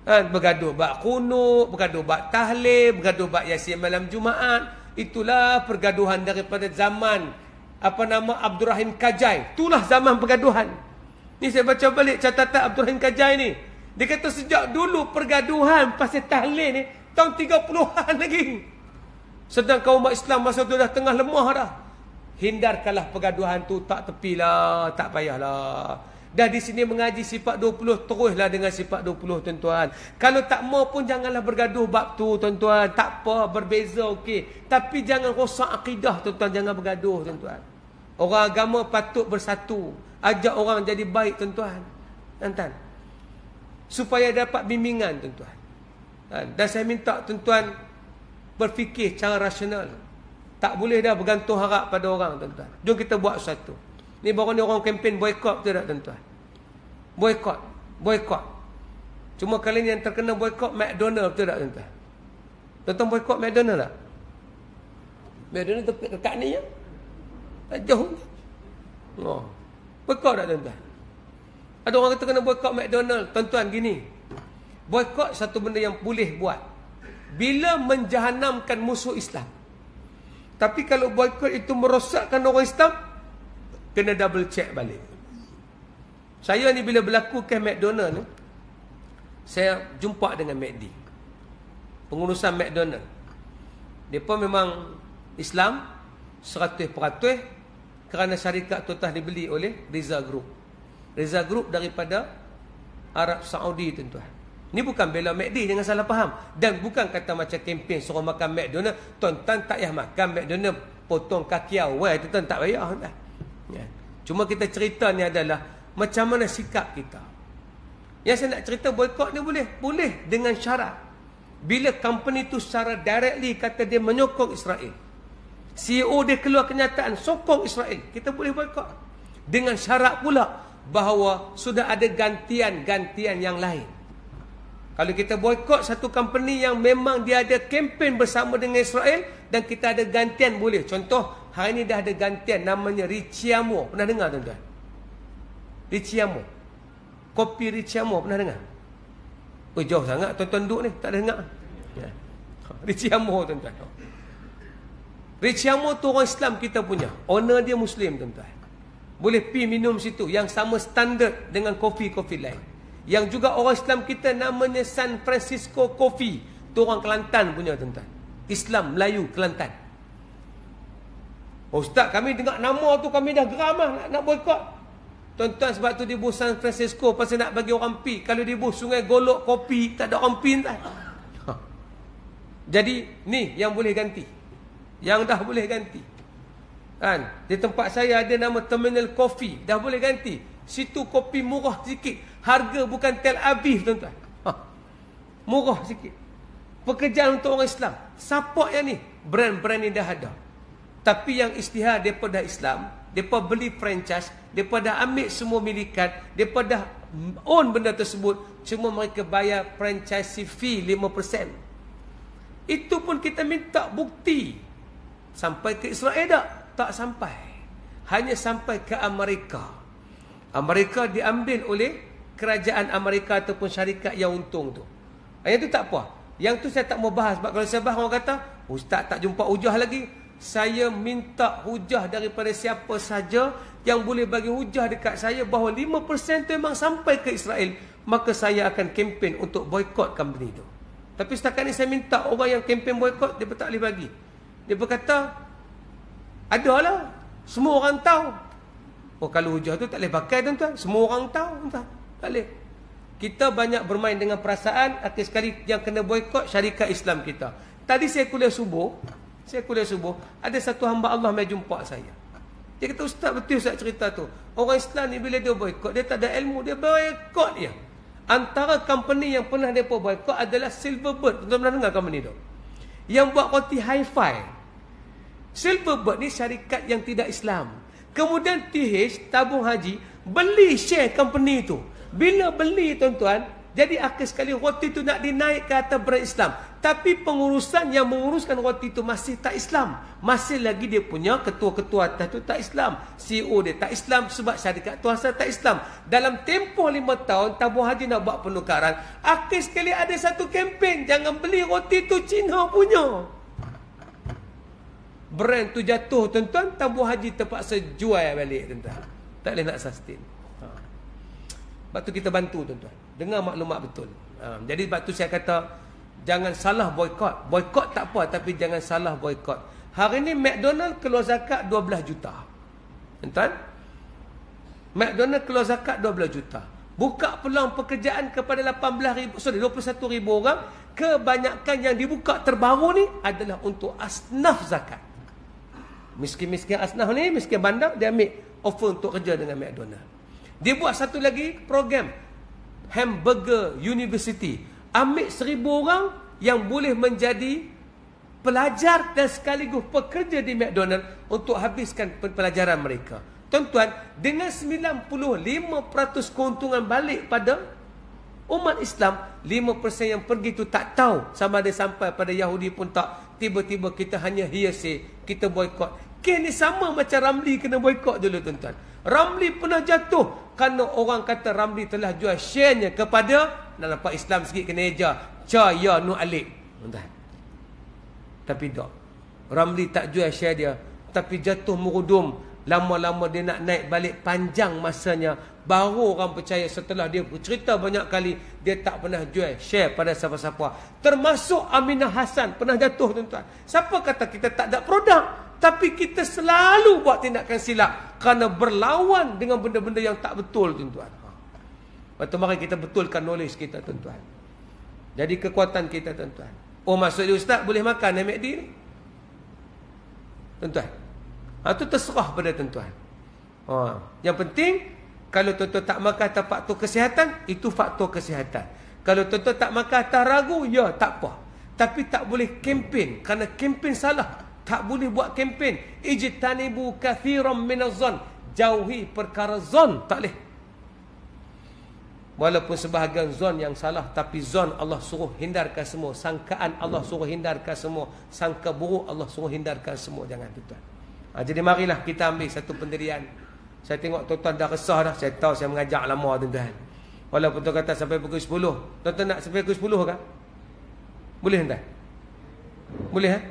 Bergaduh bak qunut, bergaduh bak tahlil, bergaduh bak yasin malam Jumaat. Itulah pergaduhan daripada zaman Abdul Rahim Kajai. Itulah zaman pergaduhan. Ni saya baca balik catatan Abdul Rahim Kajai ni. Dia kata sejak dulu pergaduhan pasal tahlil ni tahun 30-an lagi. Sedang kaum umat Islam masa tu dah tengah lemah dah. Hindarkanlah pergaduhan tu, tak tepilah, tak payahlah. Dah di sini mengaji sifat 20, teruslah dengan sifat 20 tuan-tuan. Kalau tak mau pun janganlah bergaduh bab tu tuan-tuan. Tak apa, berbeza okey. Tapi jangan rosak akidah tuan-tuan, jangan bergaduh tuan-tuan. Orang agama patut bersatu. Ajak orang jadi baik tuan-tuan. Tuan-tuan. Supaya dapat bimbingan tuan-tuan. Dan saya minta tuan-tuan berfikir secara rasional. Tak boleh dah bergantung harap pada orang tuan-tuan. Jom kita buat sesuatu. Ni baru ni orang kempen boykot, betul tak tuan-tuan? Boykot. Cuma kali ni yang terkena boykot McDonald, betul tak tuan-tuan? Tuan-tuan boykot McDonald tak? McDonald dekat ni ya? Tak jauh. Boykot tak tuan-tuan? Ada orang kata kena boykot McDonald. Tuan-tuan gini. Boykot satu benda yang boleh buat bila menjahanamkan musuh Islam. Tapi kalau boykot itu merosakkan orang Islam, kena double check balik. Saya ni bila berlaku ke McDonald ni, saya jumpa dengan McD, pengurusan McDonald. Mereka memang Islam 100% kerana syarikat tu telah dibeli oleh Rizal Group. Rizal Group daripada Arab Saudi tuan-tuan. Ni bukan bela McD, jangan salah faham. Dan bukan kata macam kempen suruh makan McDonald, tuan-tuan tak payah makan McDonald, potong kaki awal, tuan-tuan tak payah tuan. Ya. Cuma kita cerita ni adalah macam mana sikap kita. Yang saya nak cerita boykot ni boleh dengan syarat. Bila company tu secara directly kata dia menyokong Israel, CEO dia keluar kenyataan sokong Israel, kita boleh boykot. Dengan syarat pula bahawa sudah ada gantian yang lain. Kalau kita boykot satu company yang memang dia ada kempen bersama dengan Israel dan kita ada gantian, boleh. Contoh, hari ini dah ada gantian namanya Ricciamo. Pernah dengar tuan-tuan? Ricciamo. Kopi Ricciamo, pernah dengar? Oh, jauh sangat tuan-tuan duduk ni, tak ada dengar. Ya. Ricciamo tuan-tuan. Richiamo tu orang Islam kita punya. Owner dia Muslim, tuan-tuan. Boleh pi minum situ. Yang sama standard dengan kopi-kopi lain. Yang juga orang Islam kita namanya San Francisco Coffee. Tu orang Kelantan punya, tuan-tuan. Islam, Melayu, Kelantan. Oh, Ustaz, kami dengar nama tu kami dah geram lah nak boykot. Tuan-tuan, sebab tu di bus San Francisco pasal nak bagi orang pi. Kalau di bus Sungai Golok kopi, tak ada orang pi, tuan. Jadi, ni yang boleh ganti. Yang dah boleh ganti. Kan? Di tempat saya ada nama Terminal Coffee. Dah boleh ganti. Situ kopi murah sikit. Harga bukan Tel Aviv, tuan-tuan. Murah sikit. Pekerjaan untuk orang Islam. Support yang ni. Brand-brand ni dah ada. Tapi yang istihar daripada Islam, mereka beli franchise, mereka dah ambil semua milikat, mereka dah own benda tersebut, cuma mereka bayar franchise fee 5%. Itu pun kita minta bukti. Sampai ke Israel tak? Tak sampai. Hanya sampai ke Amerika. Amerika diambil oleh kerajaan Amerika ataupun syarikat yang untung tu. Yang tu tak apa. Yang tu saya tak mau bahas. Sebab kalau saya bahas orang kata, Ustaz tak jumpa hujah lagi. Saya minta hujah daripada siapa saja yang boleh bagi hujah dekat saya bahawa 5% tu memang sampai ke Israel. Maka saya akan kempen untuk boykot company tu. Tapi setakat ni saya minta orang yang kempen boykot, dia tak boleh bagi. Dia berkata, adalah, semua orang tahu. Oh, kalau hujah tu tak boleh pakai, tuan-tuan. Semua orang tahu, tuan-tuan. Tak boleh. Kita banyak bermain dengan perasaan. Akhir sekali yang kena boykot syarikat Islam kita. Tadi saya kuliah subuh, ada satu hamba Allah mai jumpa saya. Dia kata, Ustaz, betul Ustaz cerita tu. Orang Islam ni bila dia boykot, dia tak ada ilmu, dia boykot dia. Antara company yang pernah dia boykot adalah Silverbird. Tuan-tuan pernah dengar company tu? Yang buat roti hi-fi. Silverbird ni syarikat yang tidak Islam. Kemudian TH, tabung haji, beli share company tu. Bila beli, tuan-tuan, jadi akhir sekali roti tu nak dinaik ke atas brand Islam. Tapi pengurusan yang menguruskan roti tu masih tak Islam. Masih lagi dia punya ketua-ketua atas tu tak Islam. CEO dia tak Islam sebab syarikat tu asal tak Islam. Dalam tempoh 5 tahun, tabung haji nak buat penukaran. Akhir sekali ada satu kempen, jangan beli roti tu Cina punya. Brand tu jatuh, tuan-tuan, tabung haji terpaksa jual balik, tuan-tuan. Tak boleh nak sustain. Sebab tu kita bantu, tuan-tuan. Dengar maklumat betul. Jadi sebab tu saya kata, jangan salah boykot. Boykot tak apa, tapi jangan salah boykot. Hari ni McDonald keluar zakat 12 juta. Tuan-tuan, McDonald keluar zakat 12 juta. Buka peluang pekerjaan kepada 21,000 orang. Kebanyakan yang dibuka terbaru ni adalah untuk asnaf zakat. Miskin-miskin asnaf ni, miskin bandar, dia ambil offer untuk kerja dengan McDonald. Dia buat satu lagi program, Hamburger University. Ambil 1,000 orang yang boleh menjadi pelajar dan sekaligus pekerja di McDonald untuk habiskan pelajaran mereka. Tuan-tuan, dengan 95% keuntungan balik pada umat Islam, 5% yang pergi tu tak tahu sama ada sampai pada Yahudi pun tak. Tiba-tiba kita hanya hearsay, kita boykot. Kes ni sama macam Ramli kena boykot dulu, tuan-tuan. Ramli pernah jatuh kerana orang kata Ramli telah jual share-nya kepada, nak nampak Islam sikit kena eja, Cahaya Nur Alif, tuan-tuan. Tapi tak, Ramli tak jual share dia, tapi jatuh merudum. Lama-lama dia nak naik balik, panjang masanya, baru orang percaya setelah dia cerita banyak kali dia tak pernah jual share pada siapa-siapa. Termasuk Aminah Hassan pernah jatuh, tuan-tuan. Siapa kata kita tak ada produk? Tapi kita selalu buat tindakan silap kerana berlawan dengan benda-benda yang tak betul, tuan-tuan. Lepas tu mari kita betulkan knowledge kita, tuan-tuan. Jadi kekuatan kita, tuan-tuan. Oh, maksud dia Ustaz boleh makan McD ni, tuan-tuan. Itu terserah pada tuan-tuan. Yang penting, kalau tuan-tuan tak makan atas faktor kesihatan, itu faktor kesihatan. Kalau tuan-tuan tak makan atas ragu, ya tak apa. Tapi tak boleh kempen, kerana kempen salah. Tak boleh buat kempen. Ijtanibu kathiran minaz-zan. Jauhi perkara zon, tak boleh. Walaupun sebahagian zon yang salah, tapi zon Allah suruh hindarkan semua. Sangkaan Allah suruh hindarkan semua. Sangka buruk Allah suruh hindarkan semua. Jangan, tuan-tuan. Jadi marilah kita ambil satu pendirian. Saya tengok tuan-tuan dah resah dah. Saya tahu saya mengajak lama, tuan-tuan. Walaupun tuan kata sampai pukul 10. Tuan-tuan nak sampai pukul 10 kan? Boleh, tuan? Boleh,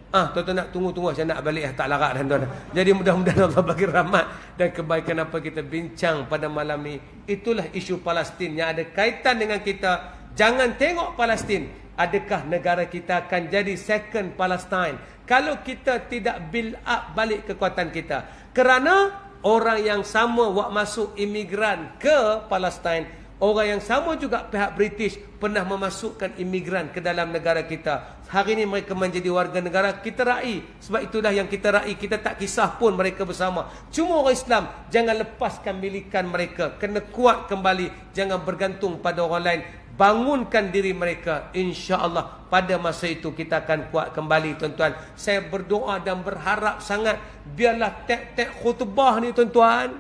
Tuan-tuan nak tunggu-tunggu, saya nak balik tak larat dah tuan. Jadi mudah-mudahan Allah bagi rahmat dan kebaikan apa kita bincang pada malam ni. Itulah isu Palestin yang ada kaitan dengan kita. Jangan tengok Palestin, adakah negara kita akan jadi second Palestine kalau kita tidak build up balik kekuatan kita. Kerana orang yang sama wak masuk imigran ke Palestin, orang yang sama juga pihak British pernah memasukkan imigran ke dalam negara kita. Hari ini mereka menjadi warga negara, kita raih. Sebab itulah yang kita raih, kita tak kisah pun mereka bersama. Cuma orang Islam, jangan lepaskan milikan mereka. Kena kuat kembali, jangan bergantung pada orang lain. Bangunkan diri mereka. InsyaAllah pada masa itu kita akan kuat kembali tuan-tuan. Saya berdoa dan berharap sangat, biarlah tek-tek khutbah ni tuan-tuan,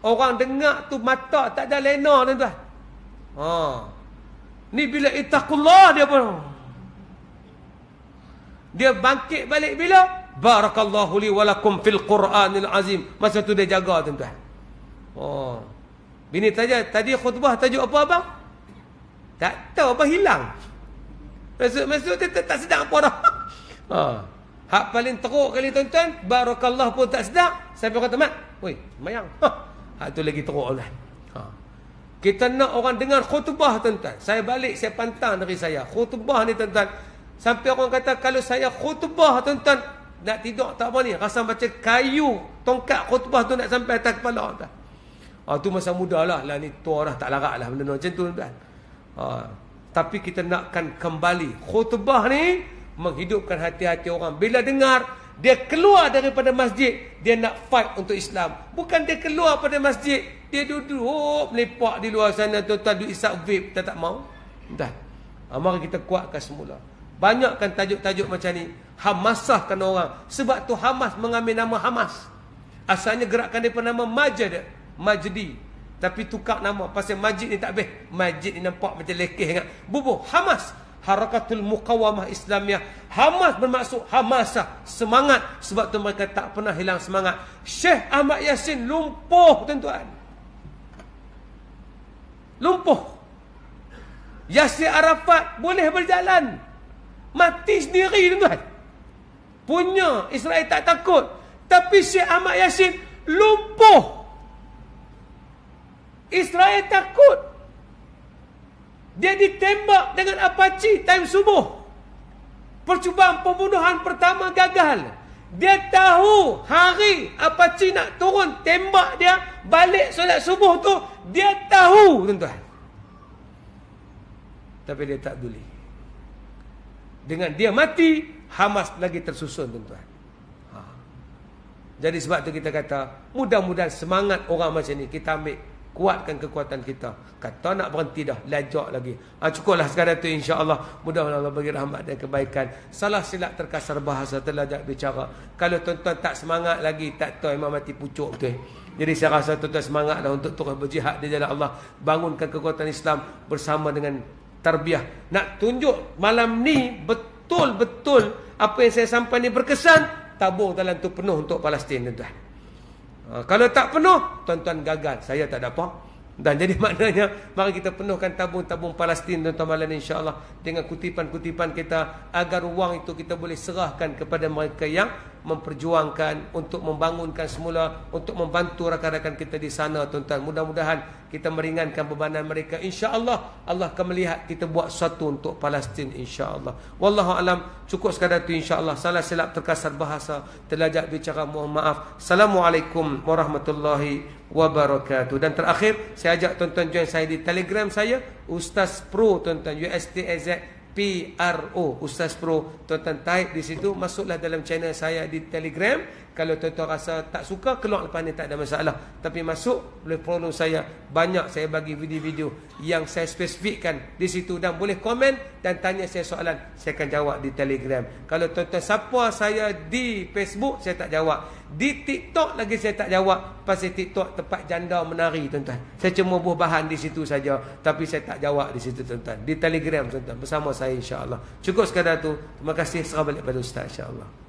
orang dengar tu mata tak ada lena tuan-tuan. Ni bila ittaqullah dia pun. Dia bangkit balik bila? Barakallahu li wa lakum fil Qur'anil azim. Masa tu dia jaga tuan-tuan. Bini tadi khutbah tajuk apa abang? Tak tahu apa, hilang. Maksud dia tak sedap apa dah. Hak paling teruk kali tuan-tuan, barakallah pun tak sedap. Sampai kata mat, woi, semayang. Hak tu lagi teruk lah. Kita nak orang dengar khutbah tuan-tuan. Saya balik, saya pantang dari saya. Khutbah ni tuan-tuan, sampai orang kata kalau saya khutbah tuan-tuan, nak tidur tak apa ni, rasa macam kayu tongkat khutbah tu nak sampai atas kepala tuan. Tu masa muda lah ni tua dah tak larat lah benda macam tu tuan. Tapi kita nakkan kembali khutbah ni menghidupkan hati-hati orang. Bila dengar, dia keluar daripada masjid, dia nak fight untuk Islam. Bukan dia keluar pada masjid, dia duduk melepak di luar sana tuan-tuan, duduk isap vape, kita tak mau. Tuan, mari kita kuatkan semula. Banyakkan tajuk-tajuk macam ni, hamasahkan orang. Sebab tu Hamas mengambil nama Hamas. Asalnya gerakan daripada nama Majdi, tapi tukar nama pasal masjid ni tak habis. Masjid ni nampak macam lekeh sangat. Bubuh Hamas, Harakatul Muqawamah Islamiyah. Hamas bermaksud hamasah, semangat. Sebab tu mereka tak pernah hilang semangat. Syekh Ahmad Yasin lumpuh tuan-tuan, lumpuh. Yasir Arafat boleh berjalan, mati sendiri tuan-tuan. Punya Israel tak takut. Tapi Syekh Ahmad Yasin lumpuh. Israel takut. Dia ditembak dengan Apache time subuh. Percubaan pembunuhan pertama gagal. Dia tahu hari Apache nak turun tembak dia balik solat subuh tu, dia tahu tuan-tuan. Tapi dia tak peduli. Dengan dia mati, Hamas lagi tersusun tuan-tuan. Jadi sebab tu kita kata, mudah-mudahan semangat orang macam ni kita ambil, kuatkan kekuatan kita. Kata nak berhenti dah, lajak lagi. Cukuplah sekadar tu, insya-Allah. Mudah-mudahan Allah bagi rahmat dan kebaikan. Salah silap terkasar bahasa, terlajak bicara. Kalau tuan-tuan tak semangat lagi, tak tahu memang mati pucuk betul. Jadi saya rasa tuan-tuan semangatlah untuk terus berjihad di jalan Allah. Bangunkan kekuatan Islam bersama dengan tarbiyah. Nak tunjuk malam ni betul-betul apa yang saya sampai ni berkesan. Tabung dalam tu penuh untuk Palestin tuan-tuan. Kalau tak penuh, tuan-tuan gagal. Saya tak ada apa. Dan jadi maknanya, mari kita penuhkan tabung-tabung Palestin tuan-tuan malam ni, insya-Allah, dengan kutipan-kutipan kita, agar wang itu kita boleh serahkan kepada mereka yang memperjuangkan untuk membangunkan semula, untuk membantu rakan-rakan kita di sana tuan-tuan. Mudah-mudahan kita meringankan bebanan mereka, insya-Allah. Allah akan melihat kita buat sesuatu untuk Palestin, insya-Allah. Wallahu alam. Cukup sekadar itu, insya-Allah. Salah silap terkasar bahasa, terlajak bicara, mohon maaf. Assalamualaikum warahmatullahi wabarakatuh. Dan terakhir, saya ajak tuan-tuan join saya di Telegram saya, Ustaz Pro tuan-tuan, USTAZPRO, Ustaz Pro. Tuan-tuan type di situ, masuklah dalam channel saya di Telegram. Kalau tuan-tuan rasa tak suka, keluar lepas ni tak ada masalah. Tapi masuk, boleh follow saya. Banyak saya bagi video-video yang saya spesifikkan di situ. Dan boleh komen dan tanya saya soalan, saya akan jawab di Telegram. Kalau tuan-tuan sapa saya di Facebook, saya tak jawab. Di TikTok lagi saya tak jawab. Pasal TikTok tempat janda menari tuan-tuan. Saya cuma buat bahan di situ saja, tapi saya tak jawab di situ tuan-tuan. Di Telegram tuan-tuan, bersama saya, insya-Allah. Cukup sekadar tu. Terima kasih. Serah balik pada Ustaz, insya-Allah.